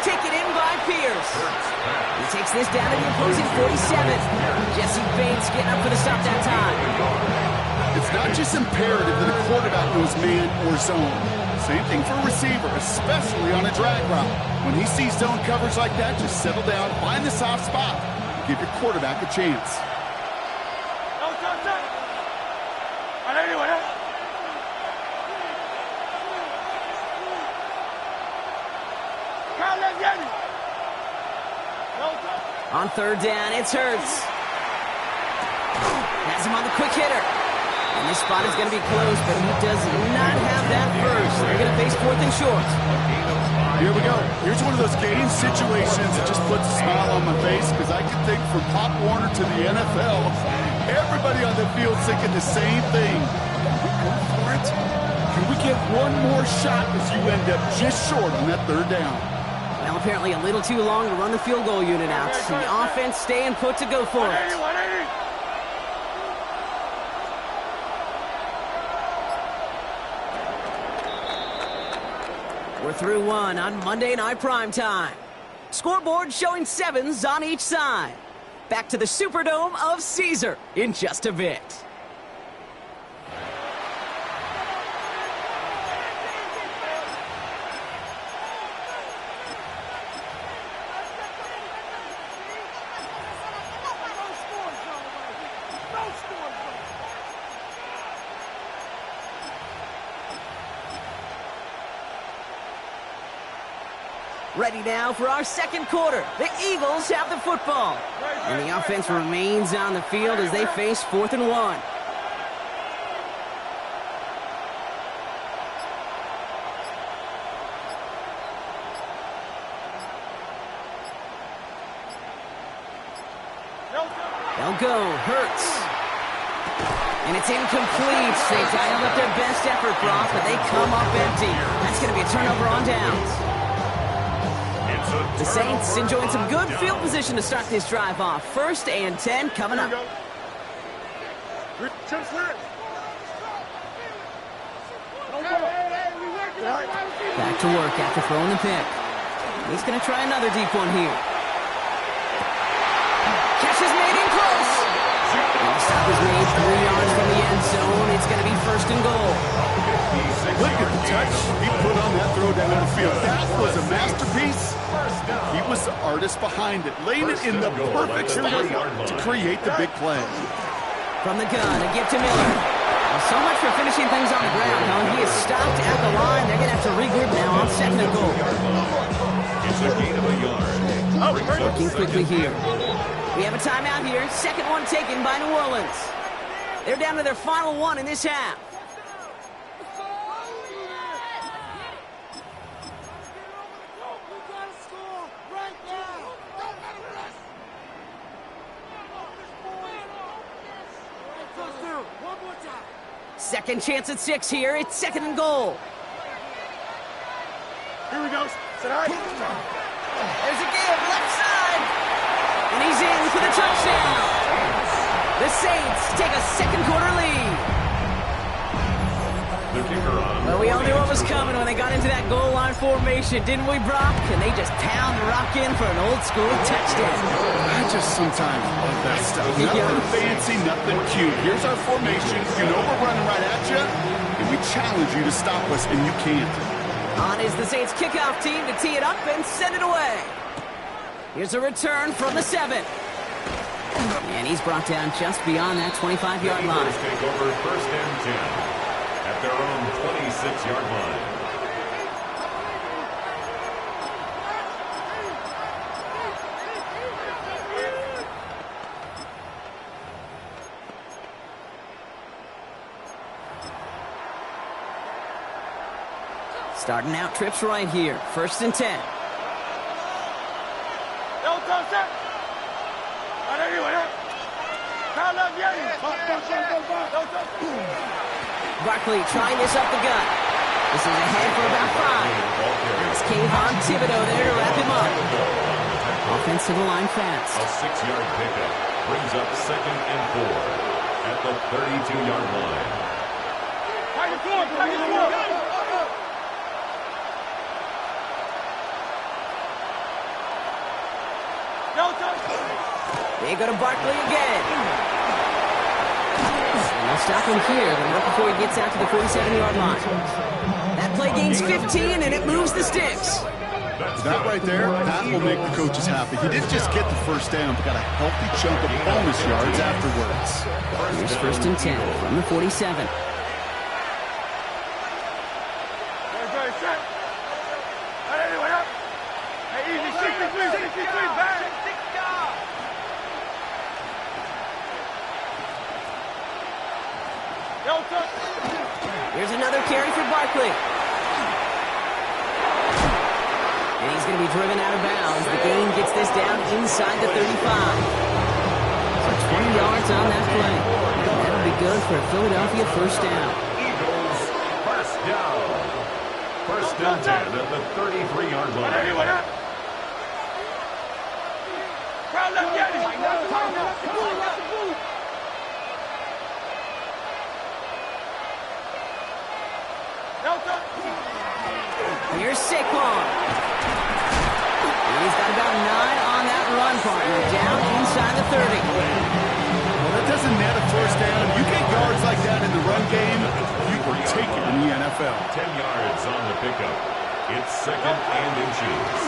Taken in by Pierce. He takes this down to the opposing 47. Jesse Bates getting up for the stop that time. It's not just imperative that a quarterback knows man or zone. Same thing for a receiver, especially on a drag route. When he sees zone coverage like that, just settle down, find the soft spot, give your quarterback a chance. On third down, it's Hurts. Has him on the quick hitter. And this spot is going to be close, but he does not have that first. They're going to face fourth and short. Here we go. Here's one of those game situations that just puts a smile on my face, because I can think from Pop Warner to the NFL, everybody on the field thinking the same thing. Can we go for it? Can we get one more shot as you end up just short on that third down? Well, apparently a little too long to run the field goal unit out. The offense staying put to go for it. We're through one on Monday Night Primetime. Scoreboard showing 7s on each side. Back to the Superdome of Caesar in just a bit. Ready now for our second quarter. The Eagles have the football. And the offense remains on the field as they face 4th and 1. They'll go. Hurts. And it's incomplete. They dialed up their best effort, Brock, but they come up empty. That's going to be a turnover on downs. The Saints enjoying some good field position to start this drive off. 1st and 10 coming up. Back to work after throwing the pick. He's going to try another deep one here. Catch is made in close. And the stop is made 3 yards from the end zone. It's going to be 1st and goal. Look at the touch he put on that throw down the field. That was a masterpiece. He was the artist behind it, laying it in the perfect spot to create the big play. From the gun, a gift to Miller. Well, so much for finishing things on the ground, huh? He is stopped at the line. They're going to have to regroup now on 2nd and goal. It's a gain of a yard. Working quickly here. We have a timeout here. 2nd one taken by New Orleans. They're down to their final one in this half. Second chance at 6 here. It's 2nd and goal. Here we go. There's a give, left side. And he's in for the touchdown. The Saints take a 2nd quarter lead. The kicker on. Well, we all knew what was coming when they got into that goal line formation, didn't we, Brock? And they just pound the rock in for an old school touchdown. I just sometimes love that stuff. Nothing fancy, nothing cute. Here's our formation. You know we're running right at you, and we challenge you to stop us, and you can't. On is the Saints kickoff team to tee it up and send it away. Here's a return from the 7. And he's brought down just beyond that 25-yard line. The Eagles take over 1st and 10 at their own 26-yard line. Starting out trips right here. 1st and 10. Barkley trying this up the gut. This is ahead for about 5. It's Kayvon Thibodeau there to wrap him up. Offensive line fast. A 6-yard pickup brings up 2nd and 4 at the 32-yard line. They go to Barkley again. And they'll stop him here, but not before he gets out to the 47-yard line. That play gains 15, and it moves the sticks. That right there, that will make the coaches happy. He didn't just get the first down, but got a healthy chunk of bonus yards afterwards. Here's 1st and 10 from the 47. Here's another carry for Barkley. And he's going to be driven out of bounds. The gain gets this down inside the 35. So 20 yards on that play. That'll be good for a Philadelphia first down. Eagles, first down. First and 10 at the 33-yard line. Here's Saquon. He's got about 9 on that run, partner. Down inside the 30. Well, that doesn't net a first down. You get yards like that in the run game, you will take it in the NFL. 10 yards on the pickup. It's 2nd and inches.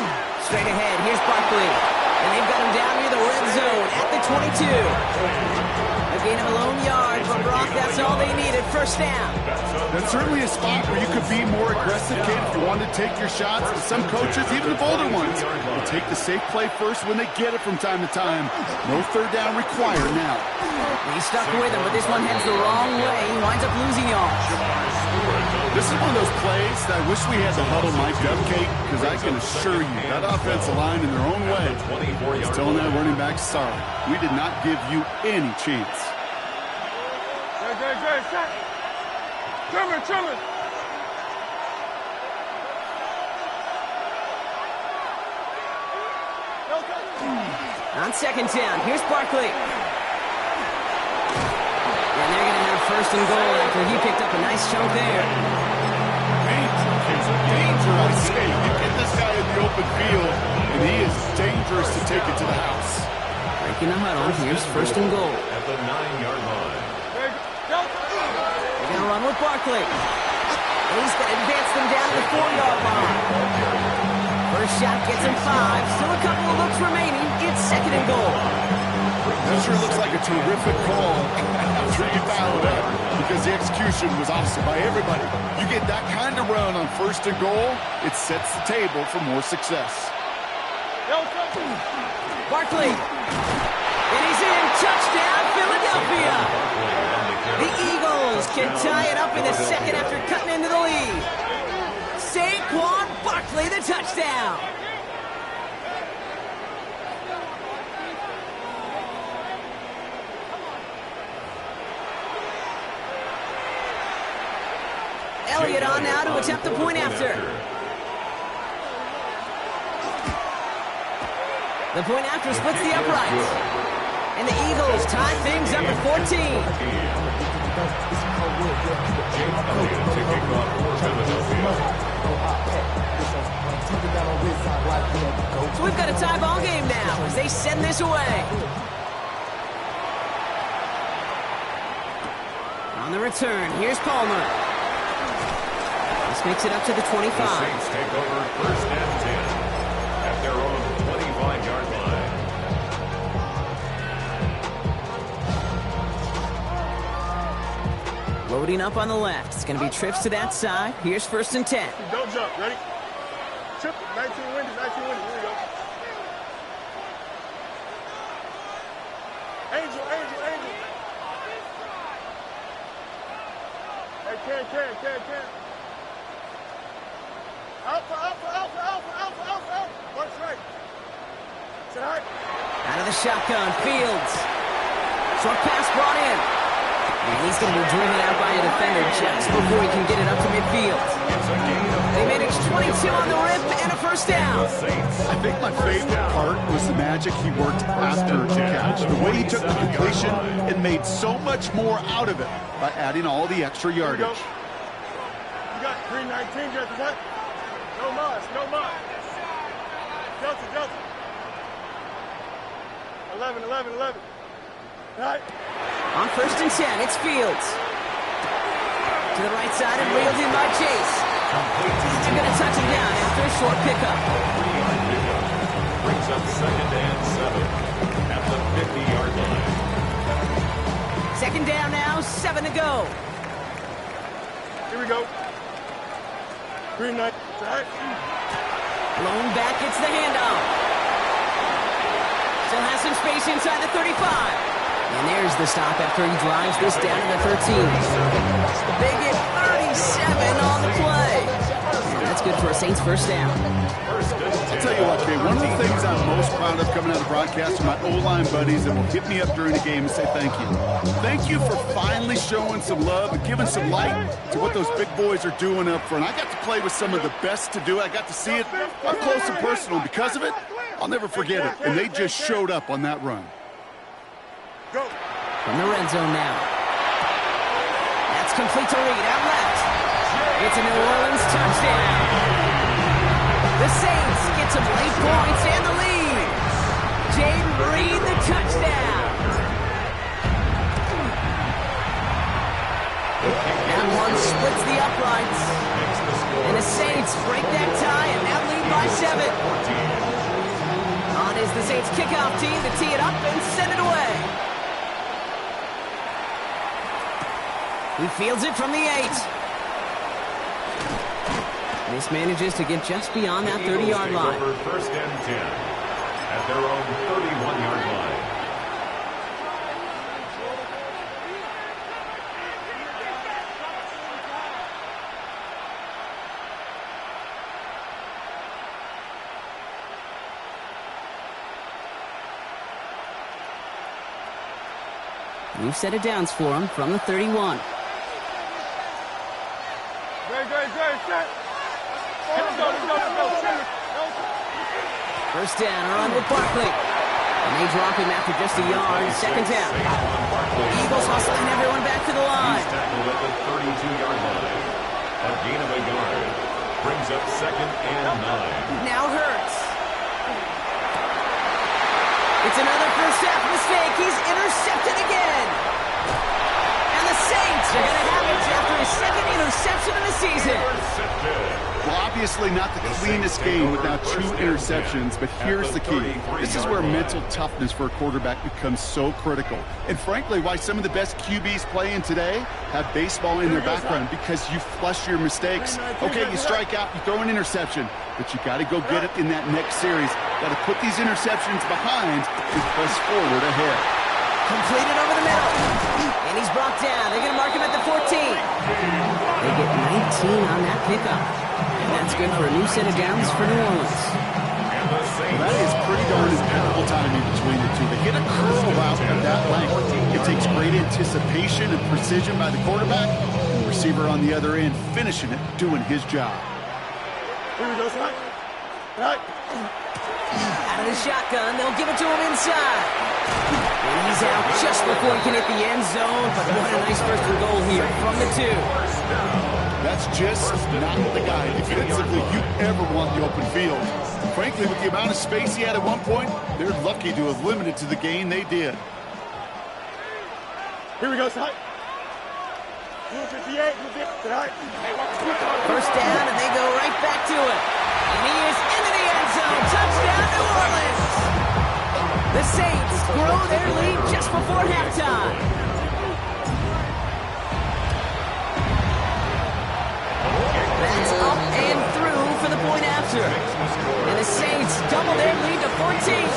Straight ahead, here's Barkley. And they've got him down near the red zone at the 22. A gain of a lone yard, but Brock, that's all they needed. First down. That's certainly a spot where you could be more aggressive, kid, if you want to take your shots. But some coaches, even the bolder ones, will take the safe play first when they get it from time to time. No third down required now. He's stuck with him, but this one heads the wrong way. He winds up losing yards. This is one of those plays that I wish we had the huddle mic'd up, Kate, because I can assure you that offensive line in their own way is telling that running back, sorry, we did not give you any chance. Trimmer. On 2nd down, here's Barkley. And they're going to have 1st and goal after he picked up a nice chunk there. Danger, I say. You get this guy in the open field, and he is dangerous to take it to the house. Breaking the huddle, here's 1st and goal. At the 9-yard line. They're going to run with Barkley. And he's going to advance them down to the 4-yard line. First shot gets him 5. Still a couple of looks remaining. It's 2nd and goal. That sure looks like a terrific call after you fouled up, because the execution was awesome by everybody. You get that kind of run on 1st and goal, it sets the table for more success. Barkley. And he's in. Touchdown, Philadelphia. The Eagles can tie it up in the 2nd after cutting into the lead. Saquon Barkley, the touchdown. Elliott on now to attempt the point after. The point after splits the uprights. And the Eagles tie things up at 14. So we've got a tie ball game now as they send this away. On the return, here's Palmer. This makes it up to the 25. The Saints take over 1st and 10 at their own 25-yard line. Loading up on the left. It's going to be trips to that side. Here's 1st and 10. Don't jump. Ready? Trip. 19 windows. Here we go. Angel. Hey, can. Alpha. Watch right. Sit high. Out of the shotgun, Fields. Short pass brought in. And he's going to be driven out by a defender just before he can get it up to midfield. They managed 22 on the rip and a first down. I think my favorite part was the magic he worked after the catch. The way he took the completion and made so much more out of it by adding all the extra yardage. You got 319 just what? No mas. Delta. 11. All right. On 1st and 10, it's Fields. To the right side and reeled in by Chase. They're going to touch him down after a short pickup. 3-yard pickup. Brings up 2nd and 7 at the 50-yard line. 2nd down now, 7 to go. Here we go. Green knight. Blown back, it's the handoff. Still has some space inside the 35. And there's the stop after he drives this down to the 13. They get 37 on the play. And that's good for a Saints first down. I'll tell you what, Kay, one of the things I'm most proud of coming out of the broadcast are my O-line buddies that will hit me up during the game and say thank you. Thank you for finally showing some love and giving some light to what those big boys are doing up front. I got to play with some of the best to do it. I got to see it up close and personal. Because of it, I'll never forget it. And they just showed up on that run. Go. From the red zone now. That's complete to Reed, out left. It's a New Orleans touchdown. The Saints get some late points and the lead. Jaden Reed, the touchdown. That one splits the uprights. And the Saints break that tie and now lead by 7. On is the Saints kickoff team to tee it up and send it away. He fields it from the 8. This manages to get just beyond that 30-yard line. 1st and 10 at their own 31-yard line. We've set it downs for him from the 31. Great. Let's go. First down, a run with Barkley. And they drop him after just a yard. 2nd down. Eagles hustling everyone back to the line. He's tackled at the 32-yard line. A gain of a yard. Brings up 2nd and 9. Now Hurts. It's another first half mistake. He's intercepted again. And the Saints are going to have it after his 2nd interception of the season. Well, obviously not the cleanest game with now 2 interceptions, but here's the key. This is where mental toughness for a quarterback becomes so critical. And frankly, why some of the best QBs playing today have baseball in their background, because you flush your mistakes. Okay, you strike out, you throw an interception, but you got to go get it in that next series. Got to put these interceptions behind and press forward ahead. Completed over the middle. And he's brought down. They're going to mark him at the 14. They get 19 on that pickup. And that's good for a new set of downs for New Orleans. That is pretty darn impeccable timing between the two. They hit a curl route at that length. It takes great anticipation and precision by the quarterback. And the receiver on the other end finishing it, doing his job. Here we go, son. Right. Out of the shotgun, they'll give it to him inside. And he's out just before he can hit the end zone, but what a nice first and goal here from the 2. That's just not the guy defensively you ever want the open field. Frankly, with the amount of space he had at one point, they're lucky to have limited to the gain they did. Here we go, son. 58. First down, and they go right back to it. And he is into the end zone. Touchdown, New Orleans. The Saints grow their lead just before halftime. That's up and through for the point after. And the Saints double their lead to 14.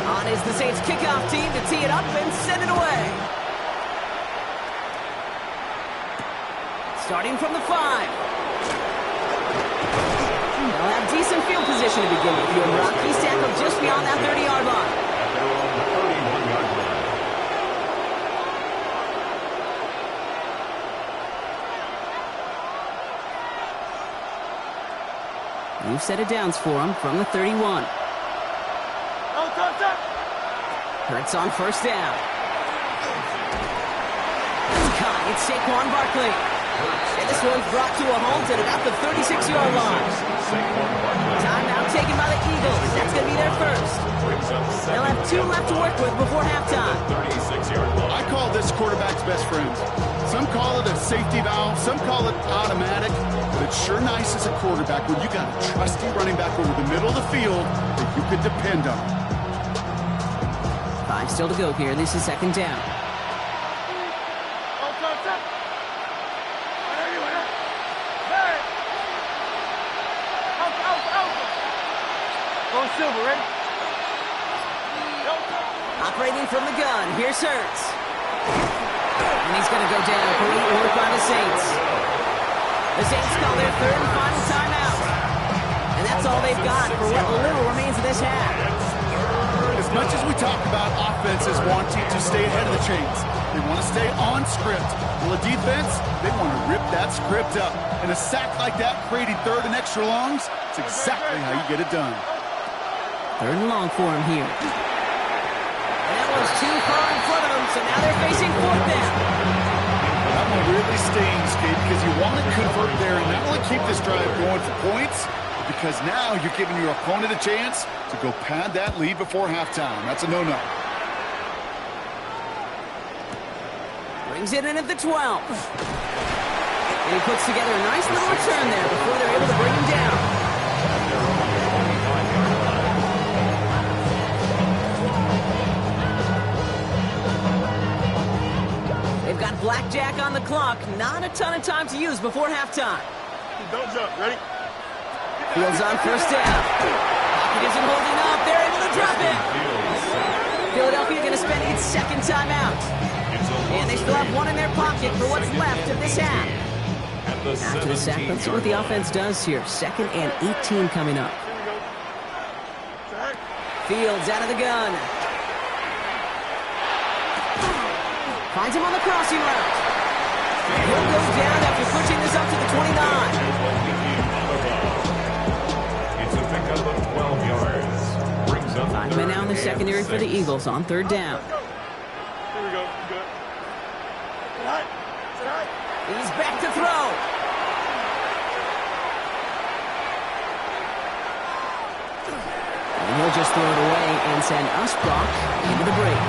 On is the Saints kickoff team to tee it up and send it away. Starting from the 5. They'll have decent field position to begin with. You'll rock. He's tackled just beyond that 30-yard line. At their own 31-yard line. New set of downs for him from the 31. Hurts on first down. It's caught. It's Saquon Barkley. And this one's brought to a halt at about the 36-yard line. Timeout taken by the Eagles. That's going to be their first. They'll have 2 left to work with before halftime. I call this quarterback's best friend. Some call it a safety valve, some call it automatic, but it's sure nice as a quarterback when you got a trusty running back over the middle of the field that you could depend on. 5 still to go here. This is second down. Silver, ready? Operating from the gun. Here's Hurts. And he's going to go down. Great work by the Saints. The Saints call their third and final timeout. And that's all they've got for what little remains of this half. As much as we talk about offenses wanting to stay ahead of the chains, they want to stay on script. Well, the defense, they want to rip that script up. And a sack like that, creating third and extra longs, it's exactly how you get it done. Third and long for him here. And that was too far in front of them, so now they're facing fourth down. That one really stings, Gabe, because you want to convert there and not only keep this drive going for points, but because now you're giving your opponent a chance to go pad that lead before halftime. That's a no-no. Brings it in at the 12. And he puts together a nice little return there before they're able to bring him down. They've got blackjack on the clock. Not a ton of time to use before halftime. Don't jump. Ready? Fields on first down. Pocket isn't holding up. They're able to drop it. Philadelphia going to spend its second timeout. And they still have one in their pocket for what's left of this half. After the sack, let's see what the offense does here. 2nd and 18 coming up. Fields out of the gun. Finds him on the crossing route. He'll go down after pushing this up to the 29. It's a pickup of 12 yards. Brings up 5 men now in the secondary for the Eagles on third down. Here we go. Good. Tonight. He's back to throw. And he'll just throw it away and send us Brock into the break.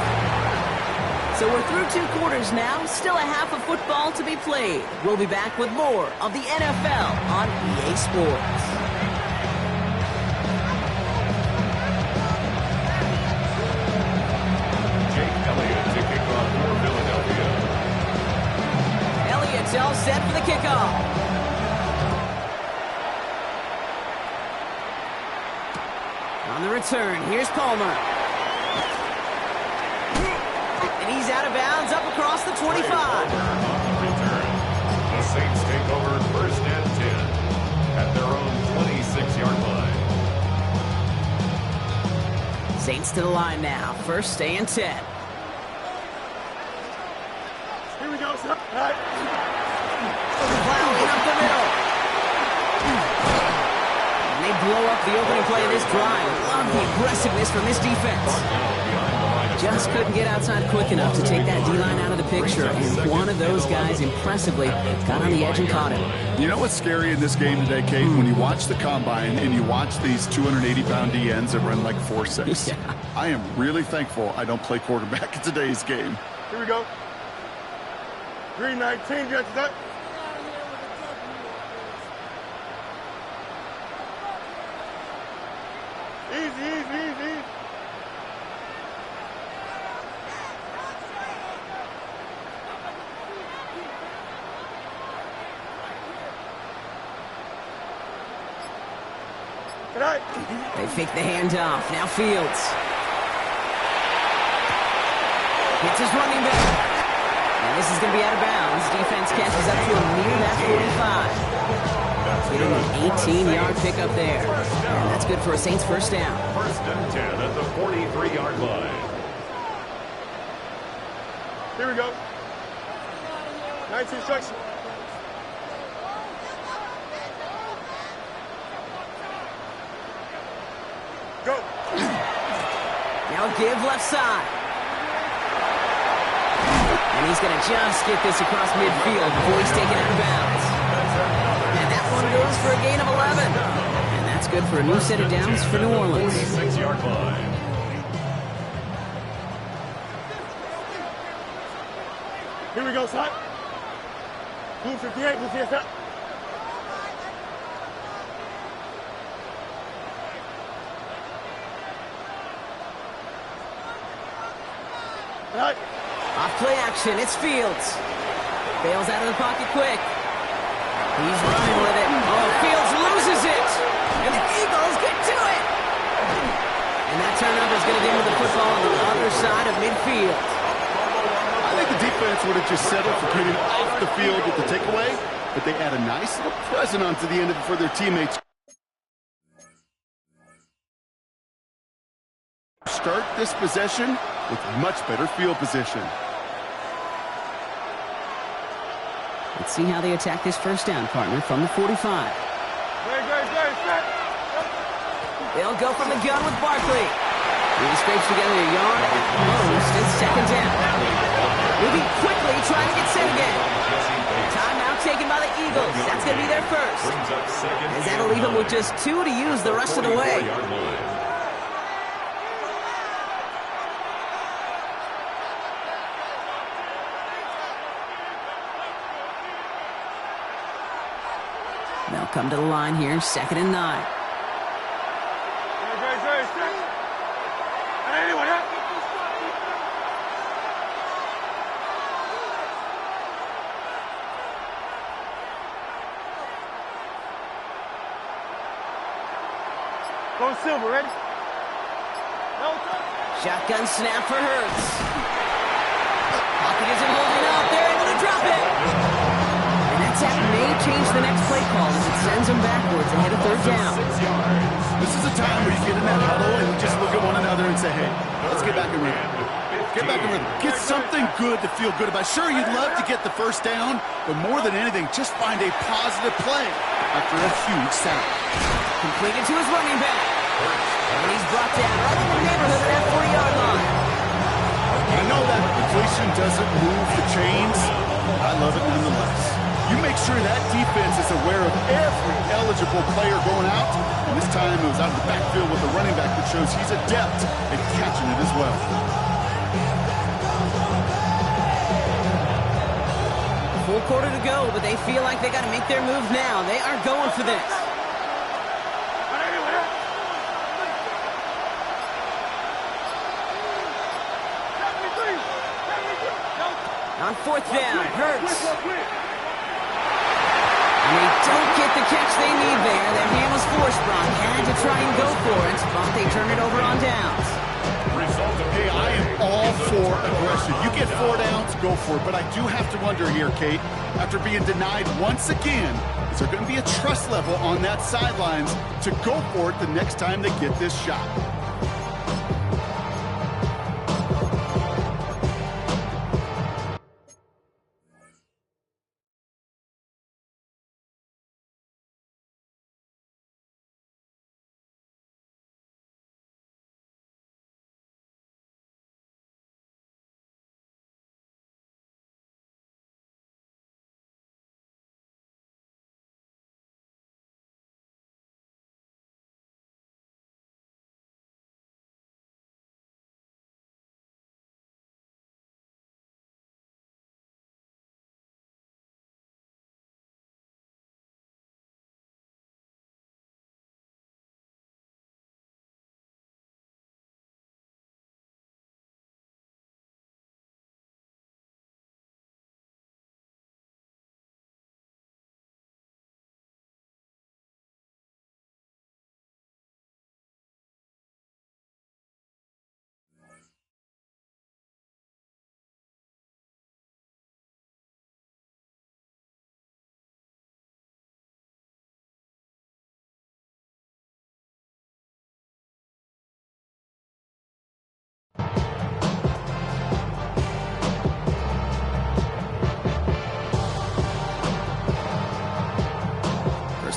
So we're through 2 quarters now, still a half of football to be played. We'll be back with more of the NFL on EA Sports. Jake Elliott to kick off for Philadelphia. Elliott's all set for the kickoff. On the return, here's Palmer. And he's out of bounds up across the 25. On the return, the Saints take over 1st and 10 at their own 26-yard line. Saints to the line now. 1st and 10. Here we go, sir. All right. Plowing up the middle. And they blow up the opening play of this drive. Love the aggressiveness from this defense. Just couldn't get outside quick enough to take that D-line out of the picture. And one of those guys impressively got on the edge and caught him. You know what's scary in this game today, Kate? When you watch the combine and you watch these 280-pound DNs that run like 4.6. Yeah. I am really thankful I don't play quarterback in today's game. Here we go. 319, get that. Easy. They fake the handoff. Now Fields. Hits his running back. And this is going to be out of bounds. Defense catches up to him near that 45. Getting an 18-yard pickup there. And that's good for a Saints first down. 1st and 10 at the 43-yard line. Here we go. 19 instruction. Go. Now give left side. And he's going to just get this across midfield before he's taken out of bounds. And that one goes for a gain of 11. And that's good for a new set of downs for New Orleans. 46-yard line. Here we go, son. Blue 58, blue 58. Right. Off play action, it's Fields. Bails out of the pocket quick. He's running with it. Oh, Fields loses it. And the Eagles get to it. And that turnover is going to give him the football on the other side of midfield. I think the defense would have just settled for getting off the field with the takeaway, but they add a nice little present onto the end of it for their teammates. Start this possession with much better field position. Let's see how they attack this first down, partner, from the 45. They'll go from the gun with Barkley. He scrapes together a yard at most. It's second down. Moving quickly, trying to get set again. Timeout taken by the Eagles. That's going to be their first. As that'll leave them with just 2 to use the rest of the way. They'll come to the line here, 2nd and 9. Go Silver, ready? Shotgun snap for Hurts. Pocket isn't holding up. They're able to drop it. And that tap may change the next play call as it sends them backwards ahead of 3rd down. This is a time where you get in that huddle and you just look at one another and say, hey, let's get back in rhythm. Get back in rhythm. Get something good to feel good about. Sure, you'd love to get the first down, but more than anything, just find a positive play after a huge sack. Completed to his running back. And he's brought down right in the neighborhood of that 40-yard line. I know that completion doesn't move the chains. I love it nonetheless. You make sure that defense is aware of every eligible player going out. And this time it was out of the backfield with the running back that shows he's adept at catching it as well. Full quarter to go, but they feel like they got to make their move now. They are going for this. On 4th down, Hurts. And they don't get the catch they need there. Their hand was forced. Brock had to try and go for it, but they turn it over on downs. Hey, I am all for aggression. You get 4 downs, go for it. But I do have to wonder here, Kate, after being denied once again, is there going to be a trust level on that sidelines to go for it the next time they get this shot?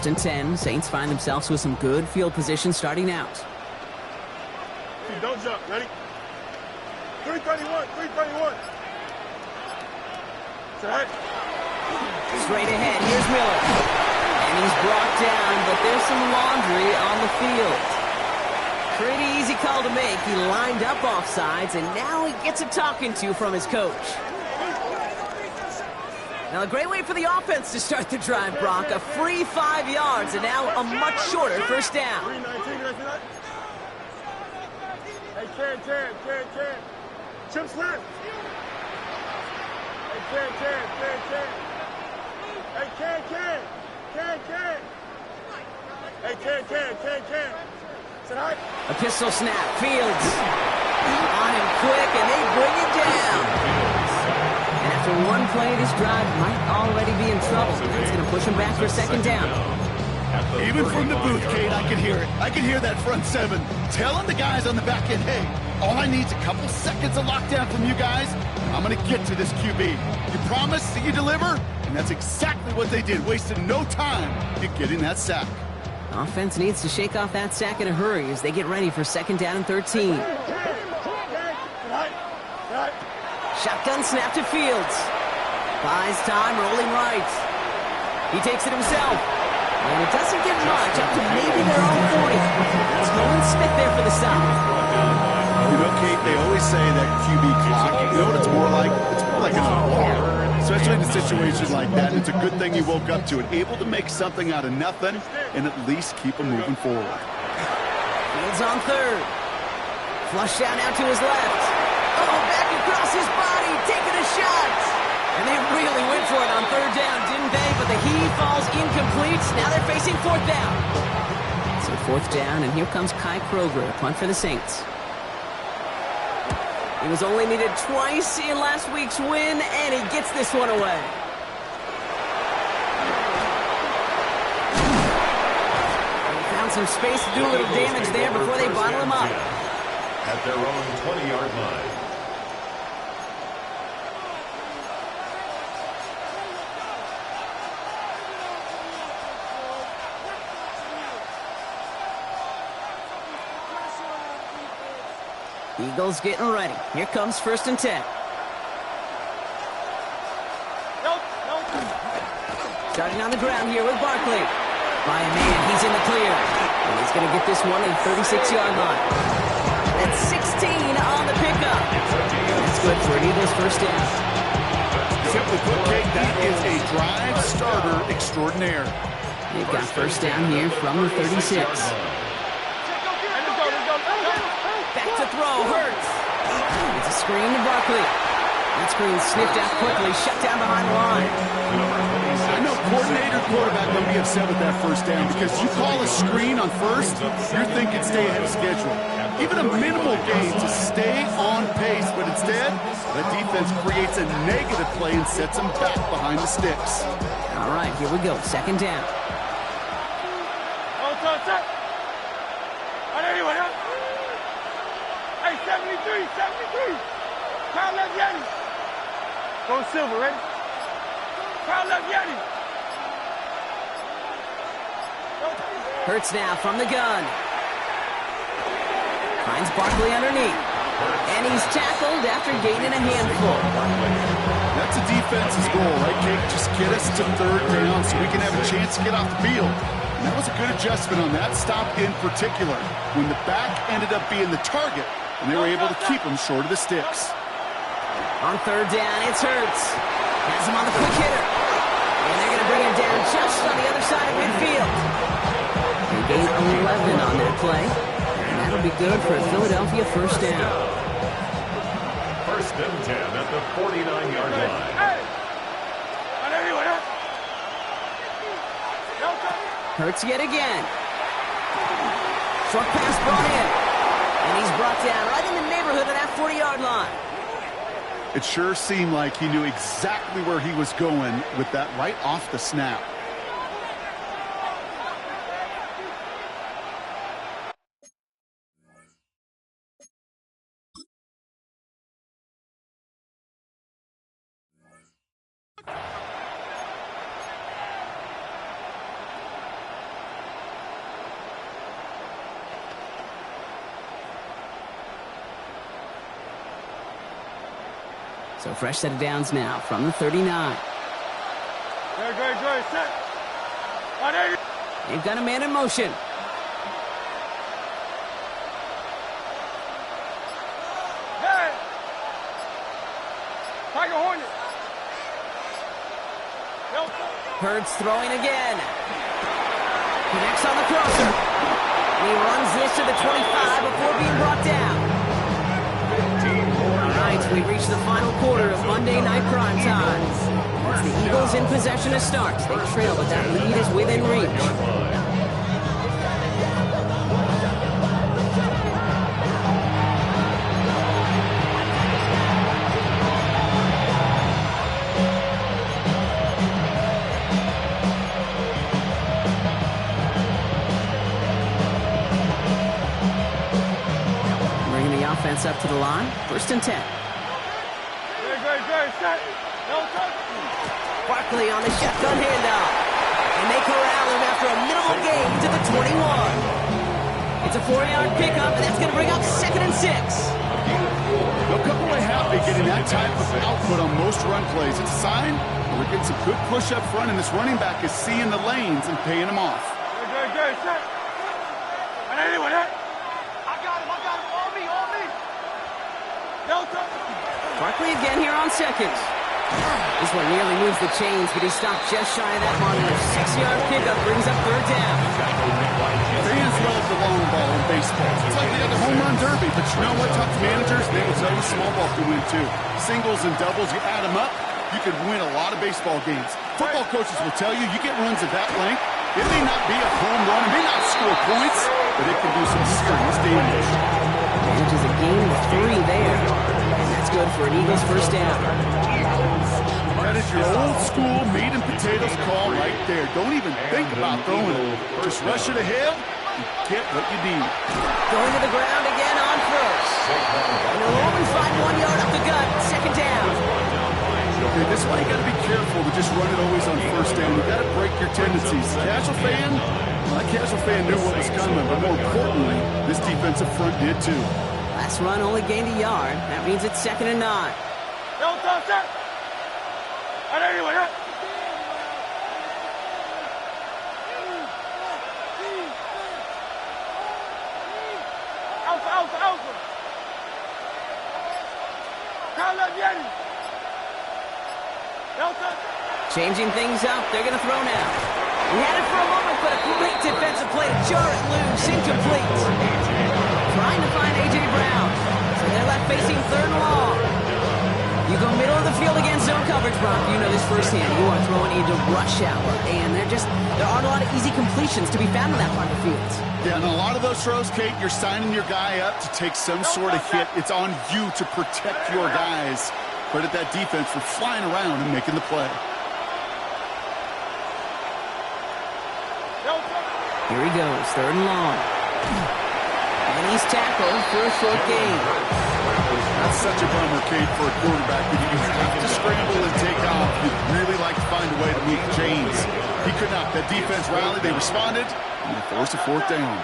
First and 10, Saints find themselves with some good field position starting out. Don't jump, ready? 331, 331. Set. Straight ahead, here's Miller. And he's brought down, but there's some laundry on the field. Pretty easy call to make. He lined up offsides, and now he gets a talking to from his coach. Now a great way for the offense to start the drive, Brock. A free 5 yards and now a much shorter first down. 319, hey, Ken. Chips left. Hey, Ken. Hey, Ken. Hey, Ken. Say hi. A pistol snap. Fields on him quick, and they bring it down. And after one play, this drive might already be in trouble. It's going to push him back for second down. Even from the booth, Kate, I can hear it. I can hear that front seven telling the guys on the back end, hey, all I need is a couple seconds of lockdown from you guys. I'm going to get to this QB. You promise that you deliver? And that's exactly what they did, wasting no time in getting that sack. Offense needs to shake off that sack in a hurry as they get ready for second down and 13. Shotgun snap to Fields. Buys time, rolling right. He takes it himself. And it doesn't get much, up to maybe their own 40. It's Nolan Smith there for the stop. You know, Kate, they always say that QB clock, you know what it's more like? It's more like an alarm. Especially in a situation like that, and it's a good thing you woke up to it. Able to make something out of nothing and at least keep them moving forward. Fields on third. Flush down out to his left. Oh, back across his body, taking a shot. And they really went for it on third down, didn't they? But the heave falls incomplete. Now they're facing fourth down. So fourth down, and here comes Kai Kroger, punt for the Saints. He was only needed twice in last week's win, and he gets this one away. He found some space to do a little damage there before they bottle him up. At their own 20-yard line. Eagles getting ready. Here comes first and 10. Starting on the ground here with Barkley. By a man, he's in the clear. And he's going to get this one at the 36-yard line. That's 16 on the pickup. That's good for an Eagles first down. Simply put, Kate, that is a drive starter extraordinaire. They've got first down here from the 36. Back to throw, Hurts. It's a screen to Barkley. That screen sniffed out quickly, shut down behind the line. I know coordinator, quarterback will be upset with that first down because you call a screen on first, you're thinking stay ahead of schedule. Even a minimal gain to stay on pace, but instead, the defense creates a negative play and sets them back behind the sticks. All right, here we go, second down. Hey, 73. Crowd left Yeti. Go Silver, ready? Crowd left Yeti. Hurts now from the gun. Finds Barkley underneath. And he's tackled after gaining a handful. That's a defense's goal, right, Kate? Just get us to third down so we can have a chance to get off the field. And that was a good adjustment on that stop in particular, when the back ended up being the target, and they were able to keep him short of the sticks. On third down, it's Hurts. Has him on the quick hitter. And they're going to bring him down just on the other side of midfield. They gain 11 on their play. And that'll be good for a Philadelphia first down. First and 10 at the 49-yard line. Hurts yet again. Short pass brought in. And he's brought down right in the neighborhood of that 40-yard line. It sure seemed like he knew exactly where he was going with that right off the snap. So fresh set of downs now from the 39. Good. Set. They've got a man in motion. Hey! Tiger Hornet. Hurts throwing again. Connects on the crosser. And he runs this to the 25 before being brought down. All right, we reach the final quarter of Monday Night Primetime. It's the Eagles in possession to start. They trail, but that lead is within reach. Offense up to the line. First and 10. Barkley on the shotgun handoff. And they corral him after a minimal gain to the 21. It's a 4-yard pickup, and that's going to bring up 2nd and 6. They'll come away happy getting that type of output on most run plays. It's a sign that we're getting some good push up front, and this running back is seeing the lanes and paying them off. Barkley again here on seconds. This one nearly moves the chains, but he stopped just shy of that one. A 6-yard pickup brings up 3rd down. Fans love the long ball in baseball. It's like they got the home run derby, but you know what? Talk to managers, they will tell you small ball can win too. Singles and doubles, you add them up, you could win a lot of baseball games. Football coaches will tell you get runs at that length. It may not be a home run, it may not score points, but it can do some serious damage. Manages a gain of 3 there. And that's good for an Eagles first down. That is your old school meat and potatoes call right there. Don't even think about throwing it. Just rush it ahead and get what you need. Going to the ground again on first. And they'll only find 1 yard up the gut. 2nd down. Okay, this is why you got to be careful to just run it always on first down. You got to break your tendencies. Casual fan knew what was coming, but more importantly, this defensive front did too. Last run only gained a yard. That means it's 2nd and 9. Changing things up. They're going to throw now. We had it for a moment, but a great defensive play to jar it loose. Incomplete. Trying to find A.J. Brown. So they're left facing 3rd and long. You go middle of the field against zone coverage, Brock. You know this firsthand. You are throwing into rush hour. And there aren't a lot of easy completions to be found in that part of the field. Yeah, and a lot of those throws, Kate, you're signing your guy up to take some sort of hit. It's on you to protect your guys. Credit that defense for flying around and making the play. Here he goes, 3rd and long. And he's tackled for a short gain. That's such a bummer, Kate, for a quarterback that you have to scramble and take off. You'd really like to find a way to meet James. He could not. That defense rallied, they responded, and they forced a 4th down.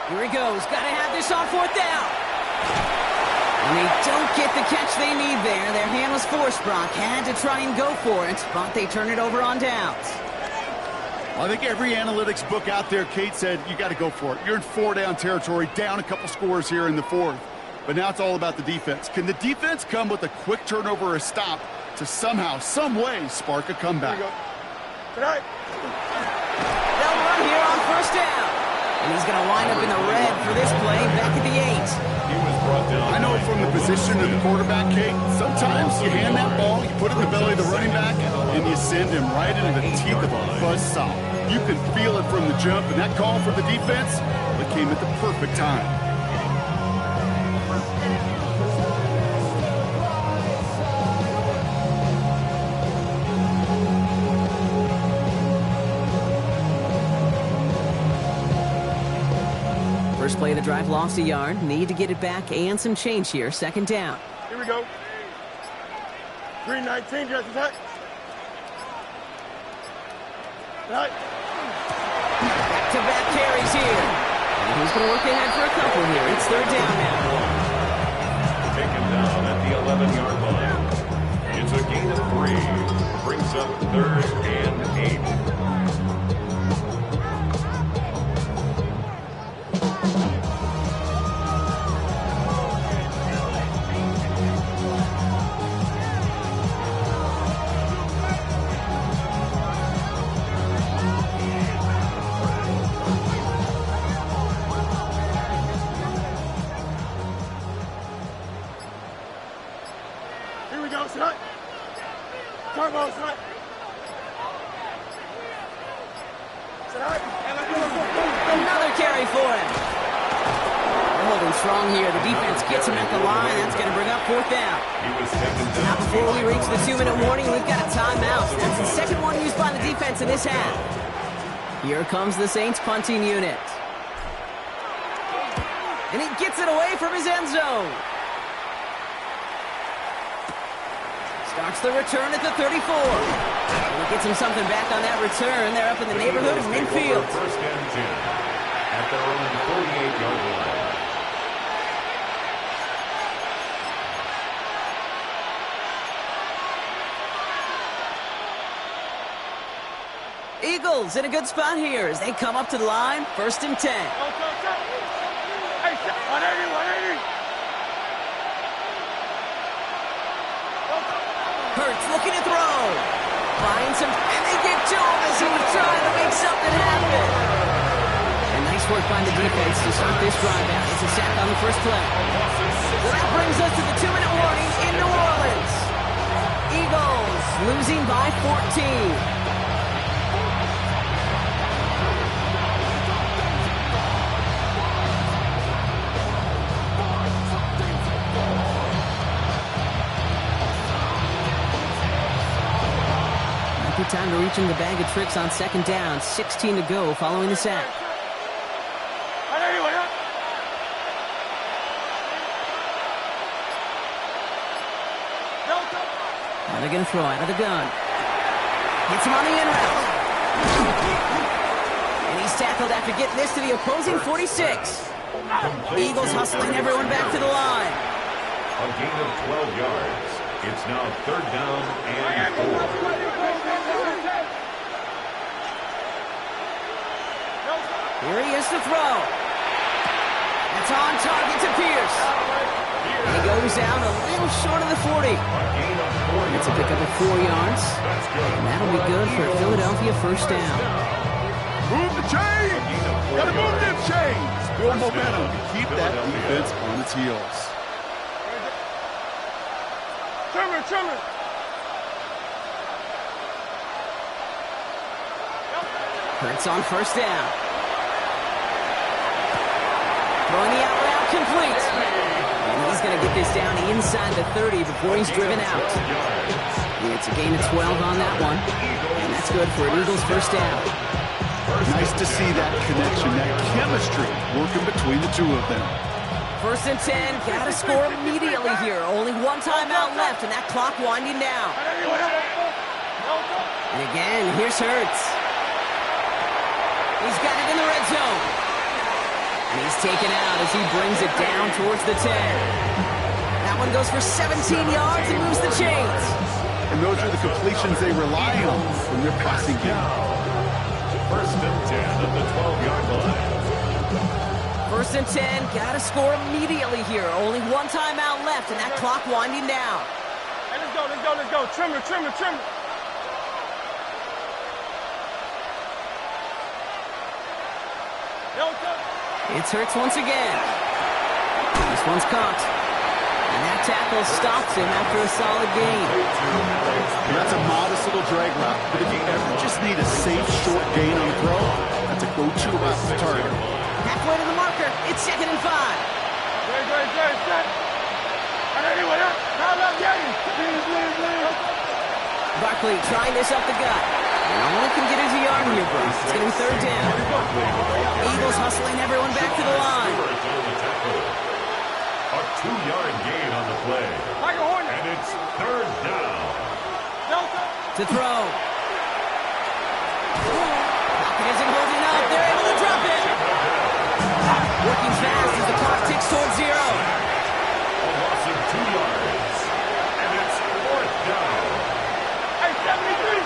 Here he goes. Got to have this on 4th down. And they don't get the catch they need there. Their hand was forced, Brock. Had to try and go for it, but they turn it over on downs. Well, I think every analytics book out there, Kate, said you got to go for it. You're in 4-down territory, down a couple scores here in the 4th. But now it's all about the defense. Can the defense come with a quick turnover or a stop to somehow, some way, spark a comeback? They'll run here on 1st down. And he's going to wind up in the red for this play, back at the 8. I know from the position of the quarterback, Kate, sometimes you hand that ball, you put it in the belly of the running back, and you send him right into the teeth of a buzzsaw. You can feel it from the jump, and that call from the defense, it came at the perfect time. First play of the drive lost a yard. Need to get it back and some change here. 2nd down. Here we go. 319, just attack. Right. Back-to-back carries here. And he's going to work ahead for a couple here. It's 3rd down now. Taken down at the 11-yard line. Here we go, shut. Turbo, shut. Another carry for him. They're holding strong here. The defense gets him at the line. That's going to bring up fourth down. He was taken down. Now before we reach the 2-minute warning, we've got a timeout. That's the second one used by the defense in this half. Here comes the Saints punting unit. And he gets it away from his end zone. Starts the return at the 34. And he gets him something back on that return. They're up in the neighborhood of midfield. First and 10 at their own 48-yard line. Eagles in a good spot here as they come up to the line. First and 10. Hey, 180. Hurts looking to throw. Finds him, and they get to him as he was trying to make something happen. And nice work by the defense to start this drive out. It's a sack on the first play. Well, that brings us to the 2-minute warning in New Orleans. Eagles losing by 14. Good time to reach in the bag of tricks on second down. 16 to go following the sack. Now they're going to throw out of the gun. Gets him on the in route. And he's tackled after getting this to the opposing 46. Eagles hustling everyone back to the line. A gain of 12 yards. It's now third down and 4. Here he is to throw. That's on target to Pierce. And he goes out a little short of the 40. It's a pickup of 4 yards. And that'll be good for a Philadelphia first down. Move the chain! Gotta move them chains! Build momentum to keep that defense on its heels. Trimmer. Hurts on first down. Throwing the out route complete. And he's going to get this down inside the 30 before he's driven out. It's a gain of 12 on that one. And that's good for an Eagles first down. Nice to see that connection, that chemistry working between the two of them. First and 10, gotta score immediately here. Only one timeout left, and that clock winding down. And again, here's Hurts. He's got it in the red zone. And he's taken out as he brings it down towards the 10. That one goes for 17 yards and moves the chains. And those are the completions they rely on from their passing game. First and 10 at the 12-yard line. First and 10, gotta score immediately here. Only one timeout left, and that clock winding down. Hey, let's go. Trimmer. It's Hurts once again. This one's caught. And that tackle stops him after a solid gain. That's a modest little drag route, but if you ever just need a safe, short gain on a throw, that's a go-to route to target. Halfway to the marker. It's 2nd and 5. Barkley trying this up the gut. And only can get his a yard here, Bruce. It's going to be third down. Eagles hustling everyone back to the line. A 2-yard gain on the play. And it's third down. To throw. Pocket isn't holding up. They're able to drop it. Working fast as the clock ticks towards 0. A loss of 2 yards. And it's fourth down. Hey, 73.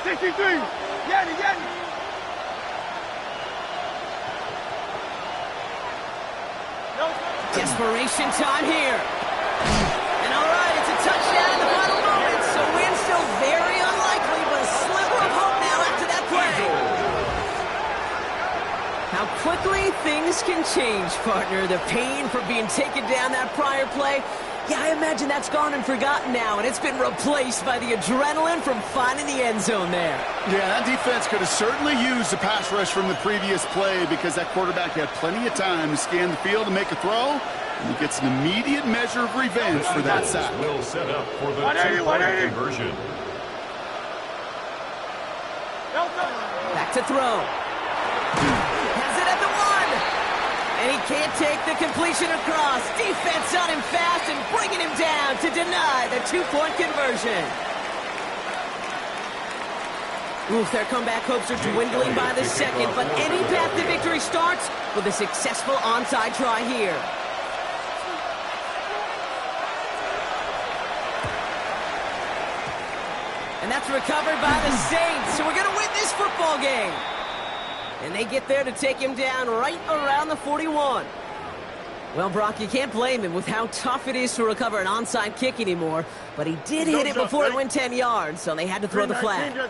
63. Yanni. Desperation time here. And all right, it's a touchdown in the final moments. So win still very unlikely, but a sliver of hope now after that play. quickly things can change, partner. The pain from being taken down that prior play, yeah, I imagine that's gone and forgotten now, and it's been replaced by the adrenaline from finding the end zone there. Yeah, that defense could have certainly used the pass rush from the previous play because that quarterback had plenty of time to scan the field and make a throw, and he gets an immediate measure of revenge for that sack. Will set up for the two-point conversion. Back to throw. Has it at the 1. And he can't take the completion across. Defense on him fast and bringing him down to deny the two-point conversion. Oof, their comeback hopes are dwindling by the second, but any path to victory starts with a successful onside try here. And that's recovered by the Saints, so we're going to win this football game. And they get there to take him down right around the 41. Well, Brock, you can't blame him with how tough it is to recover an onside kick anymore, but he did hit it before it went 10 yards, so they had to throw the flag. This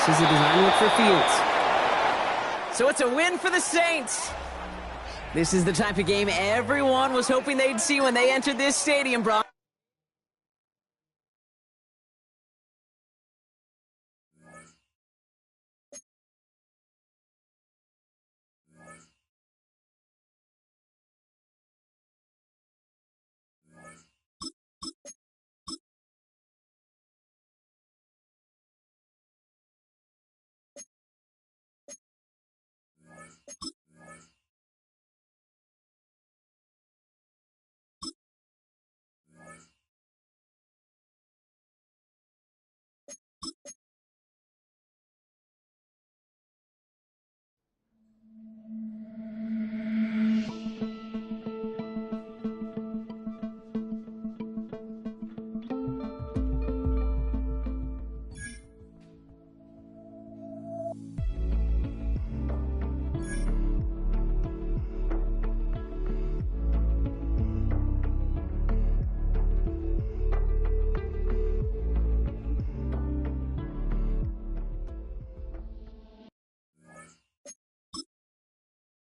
is a design look for Fields. So it's a win for the Saints. This is the type of game everyone was hoping they'd see when they entered this stadium, Brock.